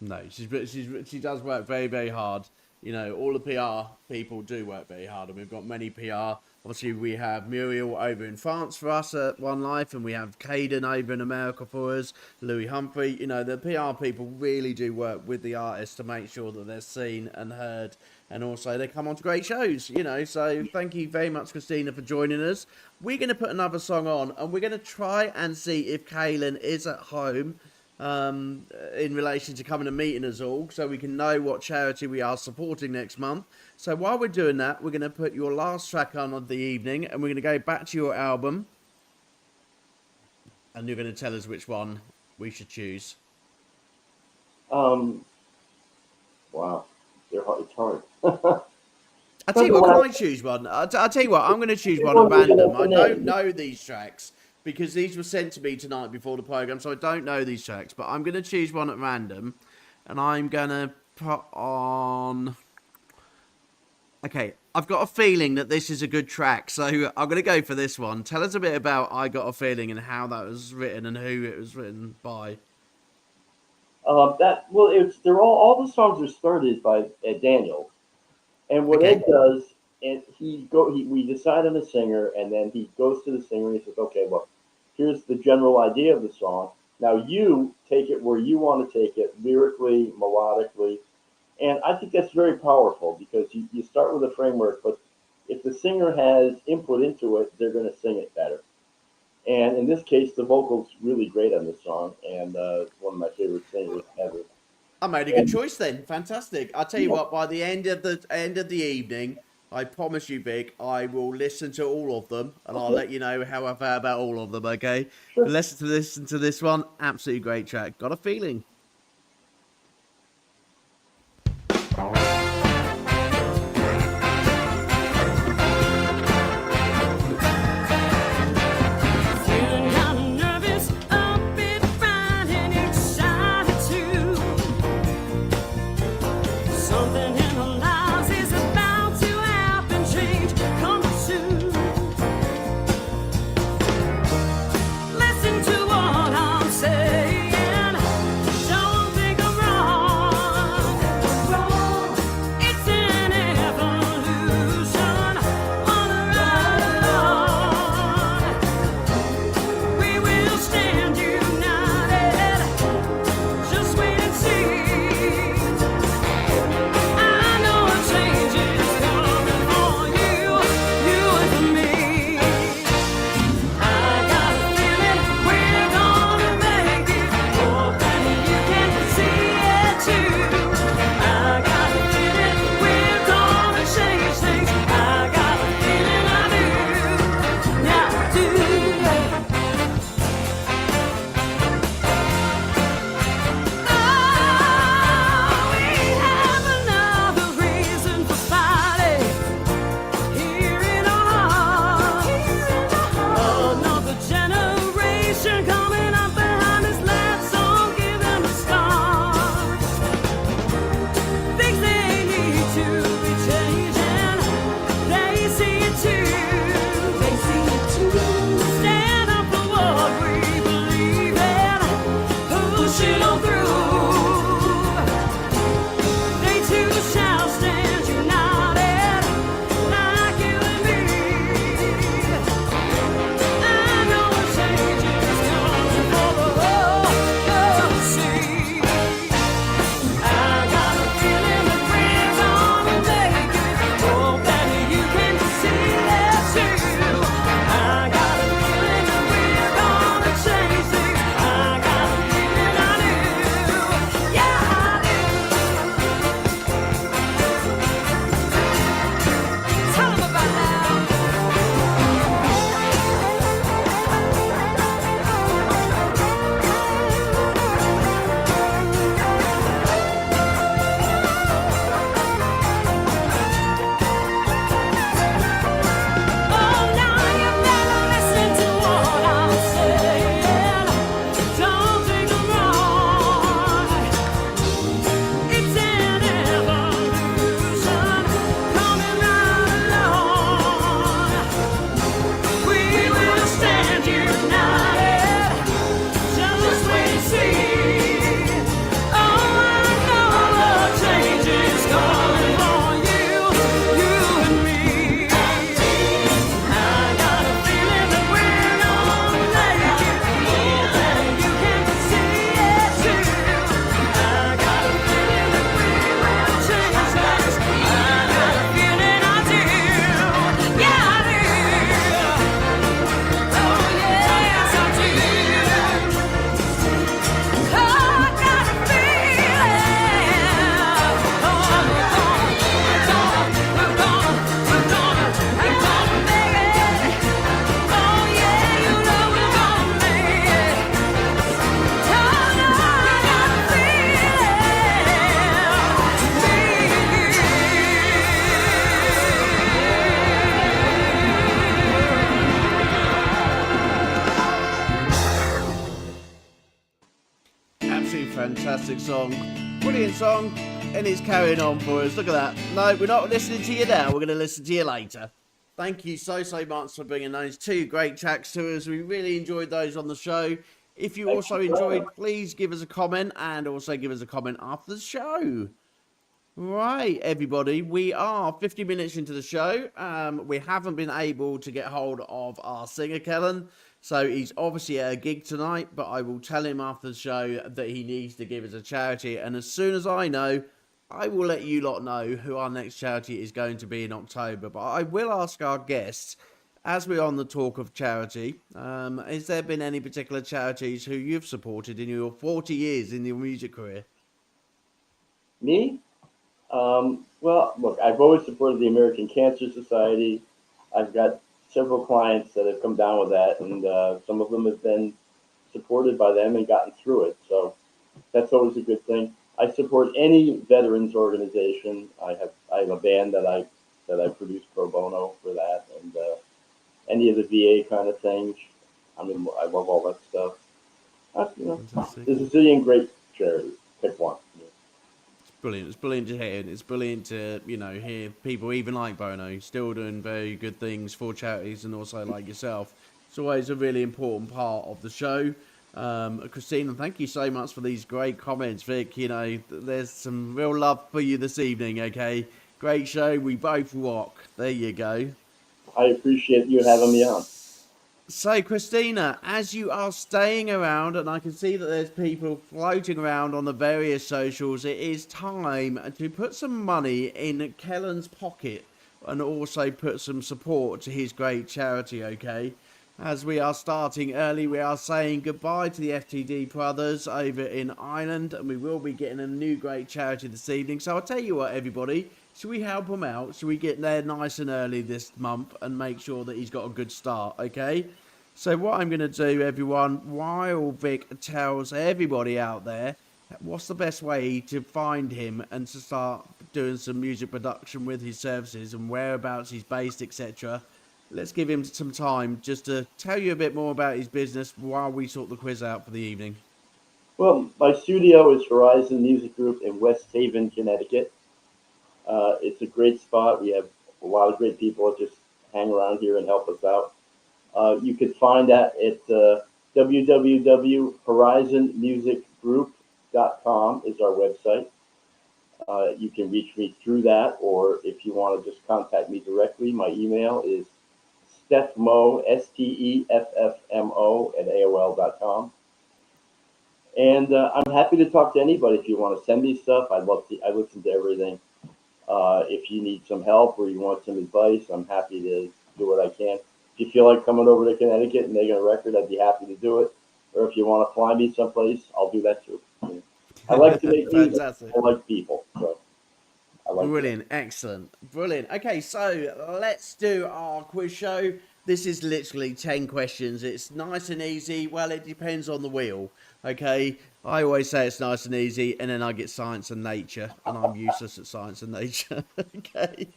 No, she does work very very hard. All the PR people do work very hard, and we've got many PR. Obviously, we have Muriel over in France for us at One Life, and we have Caden over in America for us. Louis Humphrey. The PR people really do work with the artists to make sure that they're seen and heard, and also they come on to great shows. So thank you very much, Christina, for joining us. We're going to put another song on, and we're going to try and see if Kaylin is at home in relation to coming and meeting us all so we can know what charity we are supporting next month. So while we're doing that, we're going to put your last track on of the evening, and we're going to go back to your album, and you're going to tell us which one we should choose. Um, wow, it's hard. I'll tell Depends you on what, can what I choose one? I'll tell you what, I'm going to choose which one at one we're gonna random. I don't name. know these tracks. because these were sent to me tonight before the program, so I don't know these tracks. But I'm gonna choose one at random, and I'm gonna put on. Okay, I've got a feeling that this is a good track, so I'm going to go for this one. Tell us a bit about I Got a Feeling and how that was written and who it was written by. They're all the songs are started by Daniel, and what Okay. Ed does, and we decide on a singer, and then he goes to the singer and he says, okay, well, here's the general idea of the song. Now you take it where you want to take it, lyrically, melodically. And I think that's very powerful because you start with a framework, but if the singer has input into it, they're going to sing it better. And in this case, the vocals really great on this song, and one of my favorite singers ever. I made a good choice then. Fantastic. I'll tell you Yeah. what, by the end of the evening, I promise you, Vic, I will listen to all of them and I'll Okay. let you know how I felt about all of them, okay? Sure. Listen to this one. Absolutely great track. Got a feeling. Feeling kinda nervous, a bit frightened, excited too. Something in our lives is about to happen, change coming soon. Listen to what I'm saying. song, and it's carrying on for us. Look at that. No, we're not listening to you now. We're going to listen to you later. Thank you so much for bringing those two great tracks to us. We really enjoyed those on the show. If you also enjoyed, please give us a comment, and also give us a comment after the show. Right, everybody, we are 50 minutes into the show. We haven't been able to get hold of our singer, Kellen, so he's obviously at a gig tonight, but I will tell him after the show that he needs to give us a charity, and as soon as I know, I will let you lot know who our next charity is going to be in October. But I will ask our guests, as we're on the talk of charity, has there been any particular charities who you've supported in your 40 years in your music career? Me? Well, look, I've always supported the American Cancer Society. I've got several clients that have come down with that, and some of them have been supported by them and gotten through it. So that's always a good thing. I support any veterans organization. I have a band that I produce pro bono for that, and any of the VA kind of things. I mean, I love all that stuff. There's a zillion great charities. Pick one. Brilliant. It's brilliant to hear, and it's brilliant to, hear people even like Bono still doing very good things for charities, and also like yourself. It's always a really important part of the show. Christina, thank you so much for these great comments, Vic. There's some real love for you this evening, okay? Great show. We both rock. There you go. I appreciate you having me on. So, Christina, as you are staying around, and I can see that there's people floating around on the various socials, it is time to put some money in Kellen's pocket and also put some support to his great charity, okay? As we are starting early, we are saying goodbye to the FTD brothers over in Ireland, and we will be getting a new great charity this evening. So I'll tell you what, everybody, should we help him out? Should we get there nice and early this month and make sure that he's got a good start, okay? So what I'm going to do, everyone, while Vic tells everybody out there what's the best way to find him and to start doing some music production with his services and whereabouts he's based, etc., let's give him some time just to tell you a bit more about his business while we sort the quiz out for the evening. Well, my studio is Horizon Music Group in West Haven, Connecticut. It's a great spot. We have a lot of great people that just hang around here and help us out. You can find that at www.horizonmusicgroup.com is our website. You can reach me through that, or if you want to just contact me directly, my email is Steffmo, STEFFMO at AOL.com. And I'm happy to talk to anybody. If you want to send me stuff, I listen to everything. If you need some help or you want some advice, I'm happy to do what I can. If you feel like coming over to Connecticut and making a record, I'd be happy to do it. Or if you want to fly me someplace, I'll do that too. I like to make music. I like people. So I like Brilliant. That. Excellent. Brilliant. Okay, so let's do our quiz show. This is literally 10 questions. It's nice and easy. Well, it depends on the wheel. Okay, I always say it's nice and easy, and then I get science and nature, and I'm useless at science and nature. Okay,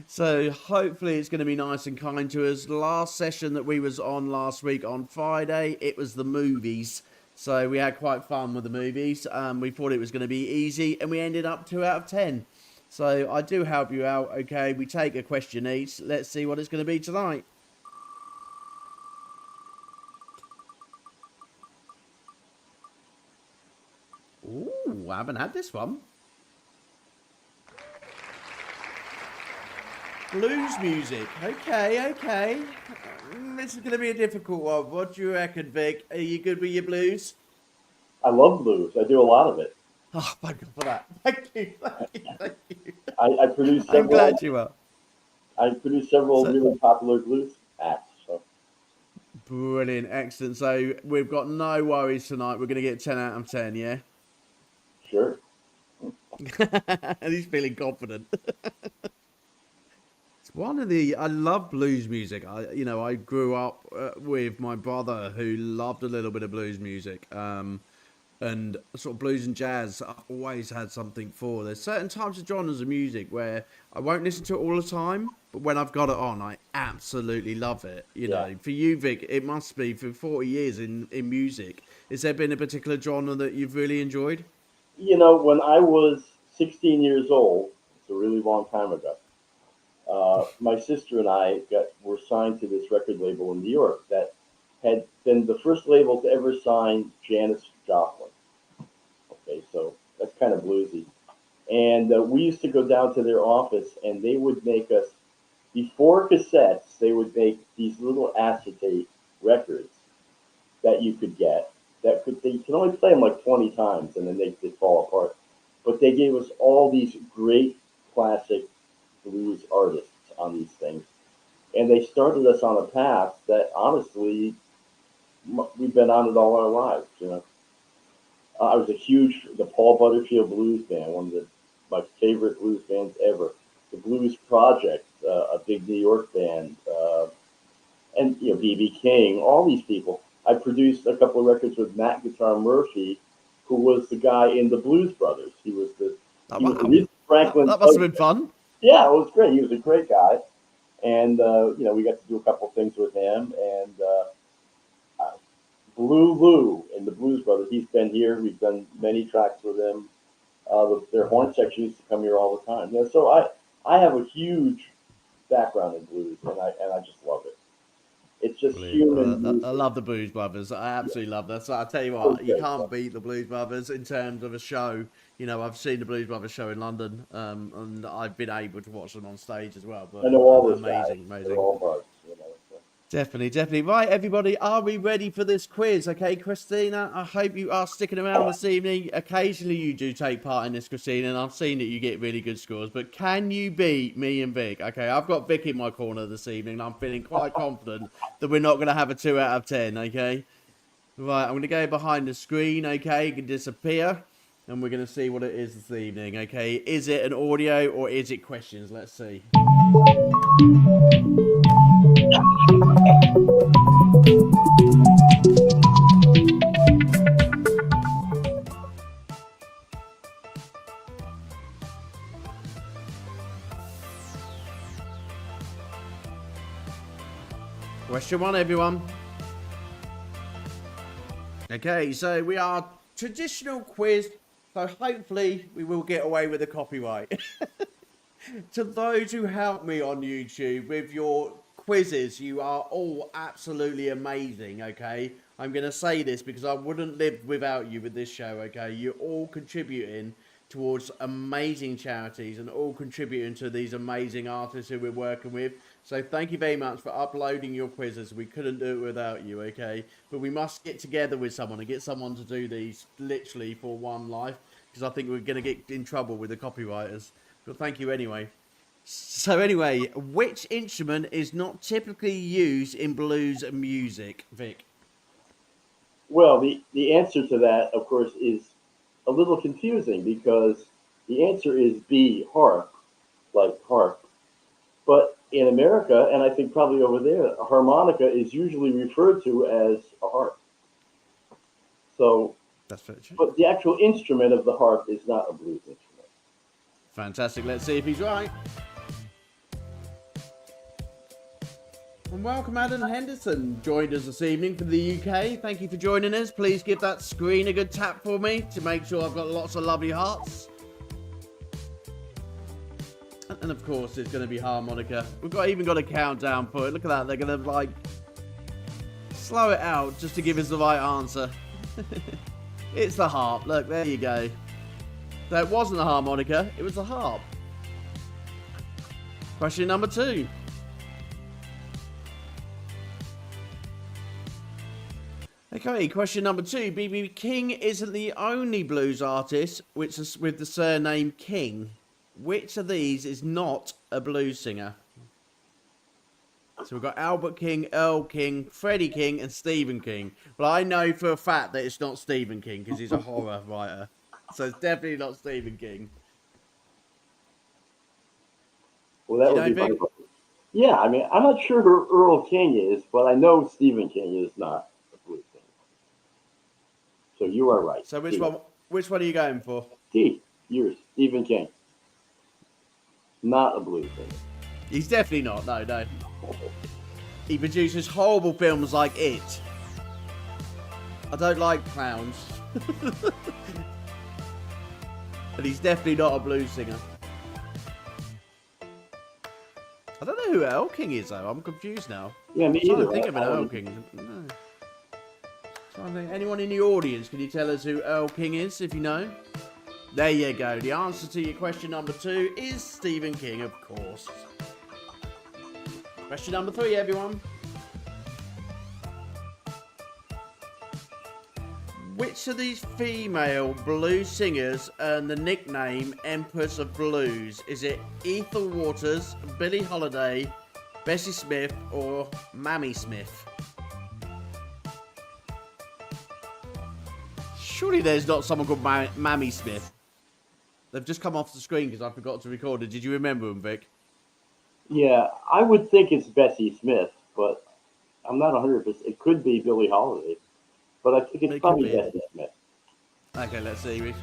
so hopefully it's going to be nice and kind to us. Last session that we was on last week on Friday, it was the movies. So we had quite fun with the movies. We thought it was going to be easy, and we ended up 2 out of 10. So I do help you out. Okay, we take a question each. Let's see what it's going to be tonight. Ooh, I haven't had this one. Blues music. Okay. This is going to be a difficult one. What do you reckon, Vic? Are you good with your blues? I love blues. I do a lot of it. Oh, thank you for that. Thank you. I produce several, I'm glad you are. I produce several really popular blues acts. So. Brilliant. Excellent. So we've got no worries tonight. We're going to get 10 out of 10, yeah? Sure. And he's feeling confident. It's one of the... I love blues music. I grew up with my brother who loved a little bit of blues music. And sort of blues and jazz, I've always had something for. There's certain types of genres of music where I won't listen to it all the time, but when I've got it on, I absolutely love it. You know, for you, Vic, it must be for 40 years in music. Has there been a particular genre that you've really enjoyed? You know, when I was 16 years old, it's a really long time ago. My sister and I were signed to this record label in New York that had been the first label to ever sign Janis Joplin. Okay, so that's kind of bluesy. And we used to go down to their office, and they would make us, before cassettes, they would make these little acetate records that you could get. They could only play them like 20 times, and then they fall apart. But they gave us all these great classic blues artists on these things, and they started us on a path that honestly we've been on it all our lives. You know, I was the Paul Butterfield Blues Band, one of my favorite blues bands ever. The Blues Project, a big New York band, and you know B.B. King, all these people. I produced a couple of records with Matt Guitar Murphy, who was the guy in the Blues Brothers. He was Wow. Franklin's That must have been husband. fun. Yeah, it was great. He was a great guy, and you know we got to do a couple of things with him. And Blue Lou in the Blues Brothers, he's been here. We've done many tracks with him. Their horn section used to come here all the time. You know, so I have a huge background in blues, and I just love it. It's just human Brilliant. I music. love the Blues Brothers. I absolutely love that. So I'll tell you So what, you great. can't beat the Blues Brothers in terms of a show. You know, I've seen the Blues Brothers show in London, and I've been able to watch them on stage as well. I But know all those guys. amazing, They're amazing. all bugs. You know. So. Definitely, definitely. Right, everybody, are we ready for this quiz? Okay, Christina, I hope you are sticking around this evening. Occasionally you do take part in this, Christina, and I've seen that you get really good scores, but can you beat me and Vic? Okay, I've got Vic in my corner this evening, and I'm feeling quite confident that we're not going to have a 2 out of 10, okay? Right, I'm going to go behind the screen, okay? You can disappear, and we're going to see what it is this evening, okay? Is it an audio or is it questions? Let's see. Question 1, everyone. Okay, so we are traditional quiz, so hopefully we will get away with the copyright. To those who help me on YouTube with your quizzes, you are all absolutely amazing, okay? I'm going to say this because I wouldn't live without you with this show, okay? You're all contributing towards amazing charities and all contributing to these amazing artists who we're working with. So thank you very much for uploading your quizzes. We couldn't do it without you, okay? But we must get together with someone and get someone to do these literally for one life, because I think we're going to get in trouble with the copywriters. But thank you anyway. So anyway, which instrument is not typically used in blues music, Vic? Well, the answer to that, of course, is a little confusing because the answer is B, harp, like harp. But in America, and I think probably over there, a harmonica is usually referred to as a harp. So, That's very true. but the actual instrument of the harp is not a blues instrument. Fantastic. Let's see if he's right. And welcome Adam Henderson, joined us this evening from the UK. Thank you for joining us. Please give that screen a good tap for me to make sure I've got lots of lovely hearts. And of course, it's going to be harmonica. We've even got a countdown for it. Look at that. They're going to like slow it out just to give us the right answer. It's the harp. Look, there you go. So it wasn't a harmonica, it was a harp. Question number 2. Okay, question number 2. B.B. King isn't the only blues artist which is with the surname King. Which of these is not a blues singer? So we've got Albert King, Earl King, Freddie King, and Stephen King. Well, I know for a fact that it's not Stephen King because he's a horror writer. So it's definitely not Stephen King. Well, that would be Vic? funny. Yeah, I mean, I'm not sure who Earl King is, but I know Stephen King is not a blues singer. So you are right. So which one are you going for? D, yours, Stephen King. Not a blues singer. He's definitely not. No. He produces horrible films like It. I don't like clowns. And he's definitely not a blues singer. I don't know who Earl King is, though. I'm confused now. Yeah, me I'm trying either. to think of an I Earl don't- King. No. Trying to think. Anyone in the audience, can you tell us who Earl King is, if you know? There you go. The answer to your question number 2 is Stephen King, of course. Question number 3, everyone. Which of these female blues singers earned the nickname Empress of Blues? Is it Ethel Waters, Billie Holiday, Bessie Smith, or Mammy Smith? Surely there's not someone called Mammy Smith. They've just come off the screen because I forgot to record it. Did you remember them, Vic? Yeah, I would think it's Bessie Smith, but I'm not 100%. It could be Billie Holiday, but I think It it's could probably be. Bessie Smith. Okay, let's see.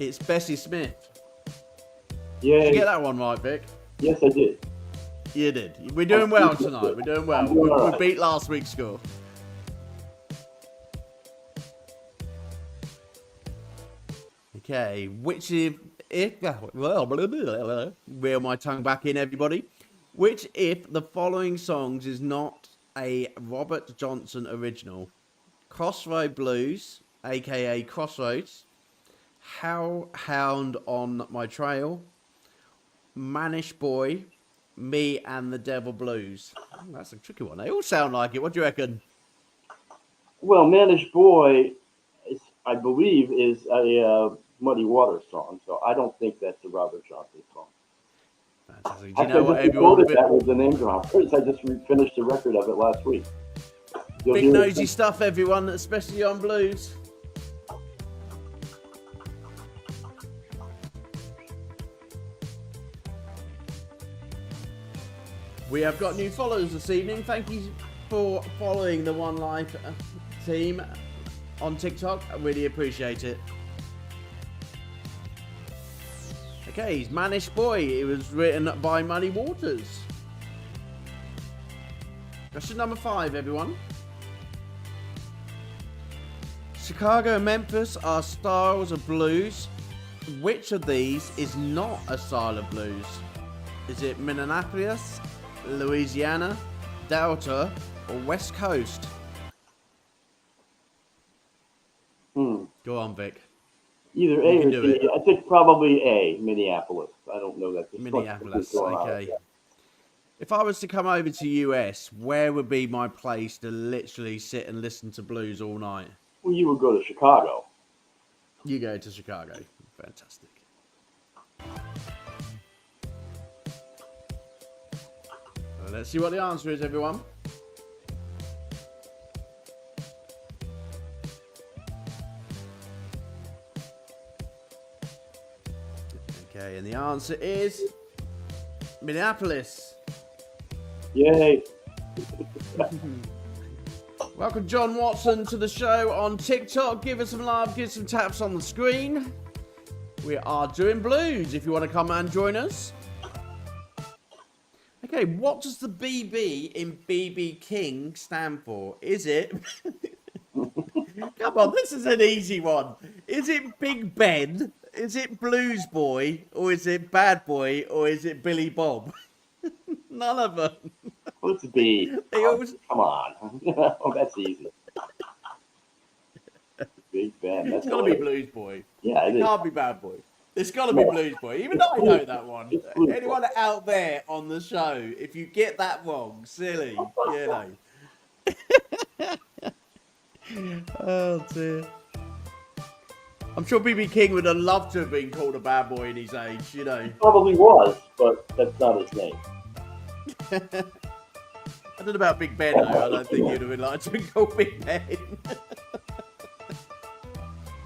It's Bessie Smith. Yeah, Did you get that one right, Vic? yes, I did. You did. We're doing well tonight. We're doing well. We beat last week's score. Okay, which if well, reel my tongue back in, everybody. Which if the following songs is not a Robert Johnson original? Crossroad Blues, aka Crossroads, Hound on My Trail, Manish Boy, Me and the Devil Blues. Oh, that's a tricky one. They all sound like it. What do you reckon? Well, Manish Boy, I believe, is a Muddy Waters song, so I don't think that's a Robert Johnson song. Fantastic. Do you know what everyone? Recorded that with the name droppers. I just finished the record of it last week. You'll Big hear it nosy stuff, everyone, especially on blues. We have got new followers this evening. Thank you for following the One Life team on TikTok. I really appreciate it. Okay, he's Manish Boy. It was written by Muddy Waters. Question number 5, everyone. Chicago and Memphis are styles of blues. Which of these is not a style of blues? Is it Minneapolis, Louisiana, Delta, or West Coast? Go on, Vic. Either A or C. I think probably A, Minneapolis. I don't know that. Minneapolis, okay. If I was to come over to US, where would be my place to literally sit and listen to blues all night? Well, you would go to Chicago. You go to Chicago. Fantastic. Well, let's see what the answer is, everyone. Okay, and the answer is Minneapolis. Yay. Welcome, John Watson, to the show on TikTok. Give us some love, give some taps on the screen. We are doing blues if you want to come and join us. Okay, what does the BB in BB King stand for? Is it... Come on, this is an easy one. Is it Big Ben? Is it Blues Boy? Or is it Bad Boy? Or is it Billy Bob? None of them. Let's be. They always... Come on. Oh, that's easy. Big Ben. That's It's got to be Blues Boy. Yeah, it It is. can't be Bad Boy. It's got to be Blues Boy. Even though I know that one. It's Blues Anyone out there on the show, if you get that wrong, silly, you know. Oh, dear. I'm sure BB King would have loved to have been called a bad boy in his age, you know. Probably was, but that's not his name. I don't know about Big Ben, though. I don't think he'd have been like to be called Big Ben.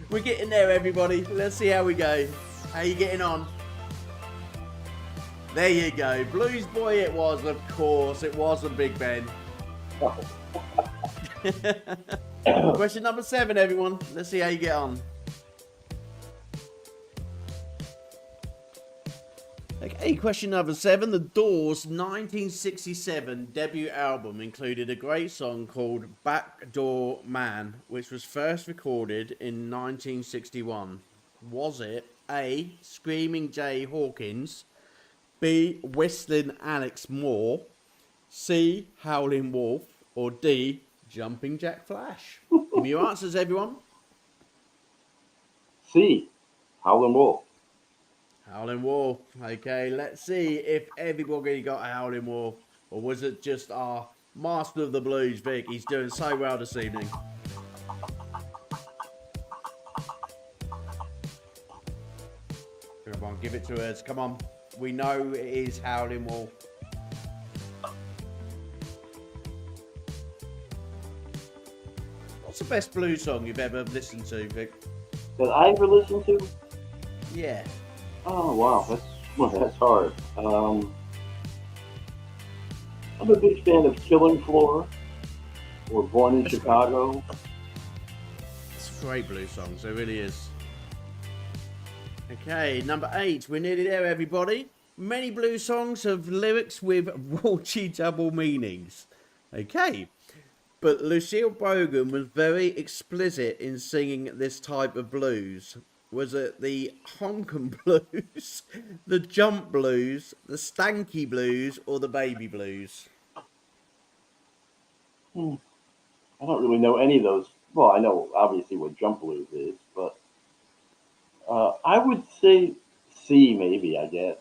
We're getting there, everybody. Let's see how we go. How you getting on? There you go. Blues Boy it was, of course. It wasn't Big Ben. Question number 7, everyone. Let's see how you get on. Okay, question number 7. The Doors' 1967 debut album included a great song called Backdoor Man, which was first recorded in 1961. Was it A. Screaming Jay Hawkins, B. Whistling Alex Moore, C. Howling Wolf, or D. Jumping Jack Flash? Give me your answers, everyone. C. Howlin' Wolf. Howling Wolf. Okay, let's see if everybody got a Howling Wolf, or was it just our master of the blues, Vic? He's doing so well this evening. Everyone, give it to us. Come on. We know it is Howling Wolf. What's the best blues song you've ever listened to, Vic? That I ever listened to? Yeah. Oh wow, that's hard. I'm a big fan of Killing Floor or Born in Chicago. It's a great blues song, so it really is. Okay, number 8. We're nearly there, everybody. Many blues songs have lyrics with raunchy double meanings. Okay. But Lucille Bogan was very explicit in singing this type of blues. Was it the honkin' blues, the jump blues, the stanky blues, or the baby blues? I don't really know any of those. Well, I know obviously what jump blues is, but I would say C maybe, I guess.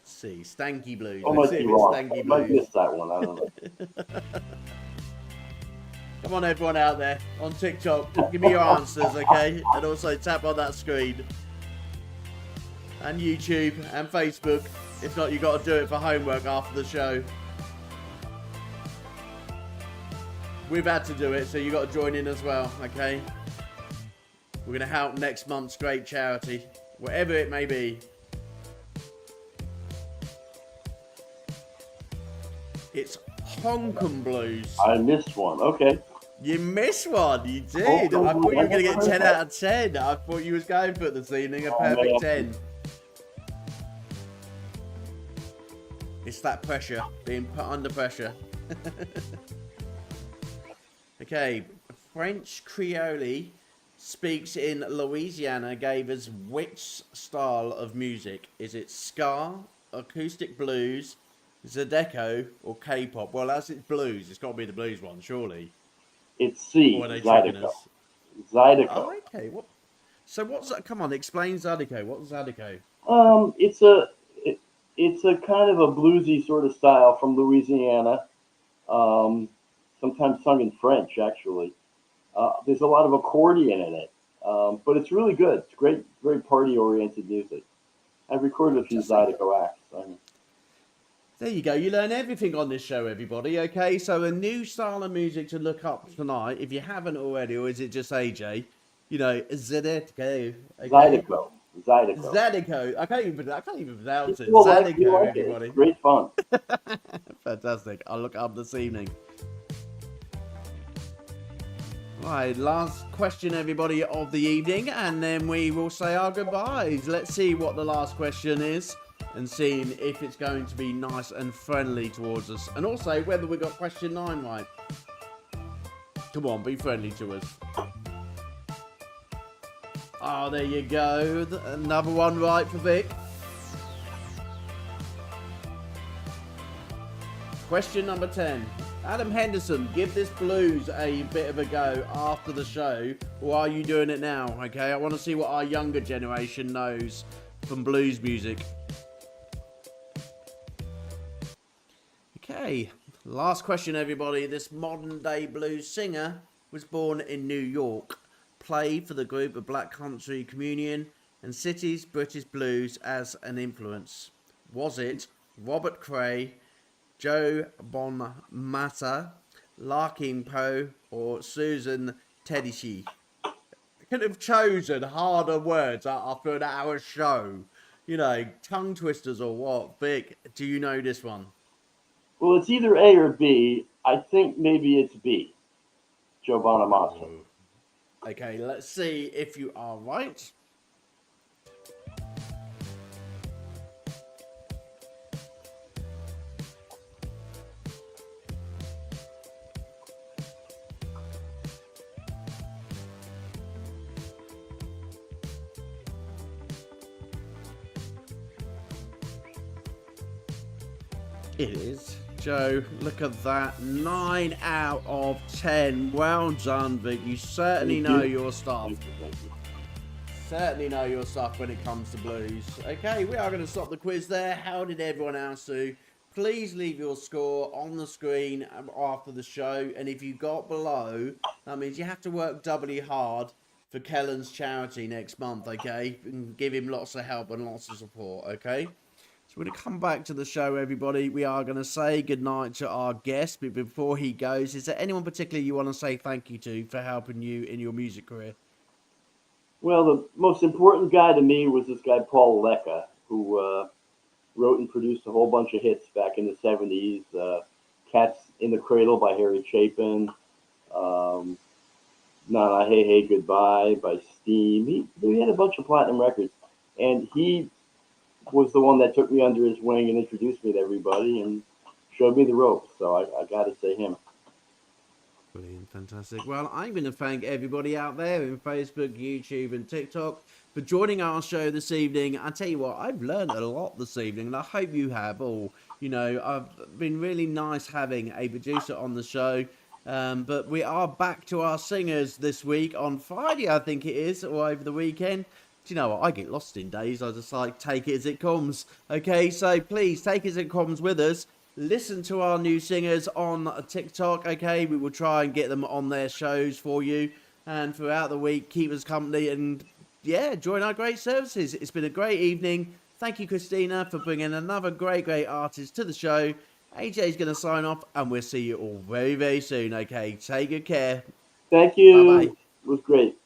See, stanky blues. I Let's might see be if it's wrong. stanky I might blues. miss that one. I don't know. Come on, everyone out there on TikTok, give me your answers, okay? And also tap on that screen. And YouTube and Facebook. If not, you got to do it for homework after the show. We've had to do it, so you got to join in as well, okay? We're going to help next month's great charity, whatever it may be. It's honkin' blues. I missed one. Okay. You missed one. You did. I thought you were going to get 10 out of 10. I thought you was going for it this evening. A perfect 10. It's that pressure. Being put under pressure. Okay. French Creole speaks in Louisiana gave us which style of music? Is it ska, acoustic blues, Zydeco, or K-pop? Well, as it's blues, it's got to be the blues one, surely. It's C. Or are they tricking Zydeco. us? Zydeco. Oh, okay. What? So what's that? Come on, explain Zydeco. What's Zydeco? It's a kind of a bluesy sort of style from Louisiana. Sometimes sung in French, actually. There's a lot of accordion in it, but it's really good. It's great, very party-oriented music. I've recorded a few Zydeco acts. There you go. You learn everything on this show, everybody. Okay, so a new style of music to look up tonight, if you haven't already, or is it just AJ? You know, Zydeco. Okay? Zydeco. Zydeco. I can't even pronounce it. Well, Zydeco, like everybody. It's great fun. Fantastic. I'll look it up this evening. Right, last question, everybody, of the evening, and then we will say our goodbyes. Let's see what the last question is, and seeing if it's going to be nice and friendly towards us, and also whether we got question 9 right. Come on, be friendly to us. Oh, there you go. Another one right for Vic. Question number 10. Adam Henderson, give this blues a bit of a go after the show, or are you doing it now? Okay, I want to see what our younger generation knows from blues music. Okay, last question, everybody. This modern day blues singer was born in New York, played for the group of Black Country Communion, and cities British blues as an influence. Was it Robert Cray, Joe Bonamassa, Larkin Poe, or Susan Tedeschi? I could have chosen harder words after an hour show. You know, tongue twisters or what? Vic, do you know this one? Well, it's either A or B. I think maybe it's B. Joe Bonamassa. Okay, let's see if you are right. It is. Joe, look at that. 9 out of 10. Well done, Vic. You certainly Thank know you. your stuff. Thank you. Certainly know your stuff when it comes to blues. Okay, we are going to stop the quiz there. How did everyone else do? Please leave your score on the screen after the show. And if you got below, that means you have to work doubly hard for Kellen's charity next month, okay? And give him lots of help and lots of support, okay? So we're going to come back to the show, everybody. We are going to say goodnight to our guest. But before he goes, is there anyone particularly you want to say thank you to for helping you in your music career? Well, the most important guy to me was this guy, Paul Lecca, who wrote and produced a whole bunch of hits back in the 70s. Cats in the Cradle by Harry Chapin. Nana Hey Hey Goodbye by Steam. He had a bunch of platinum records. And he was the one that took me under his wing and introduced me to everybody and showed me the ropes. So I got to say him. Brilliant, fantastic. Well, I'm going to thank everybody out there in Facebook, YouTube, and TikTok for joining our show this evening. I tell you what, I've learned a lot this evening, and I hope you have all. You know, I've been really nice having a producer on the show. But we are back to our singers this week on Friday, I think it is, or over the weekend. Do you know what? I get lost in days. I just like take it as it comes. Okay, so please take it as it comes with us. Listen to our new singers on TikTok, okay? We will try and get them on their shows for you. And throughout the week, keep us company and, yeah, join our great services. It's been a great evening. Thank you, Christina, for bringing another great artist to the show. AJ's going to sign off, and we'll see you all very, very soon, okay? Take good care. Thank you. Bye-bye. It was great.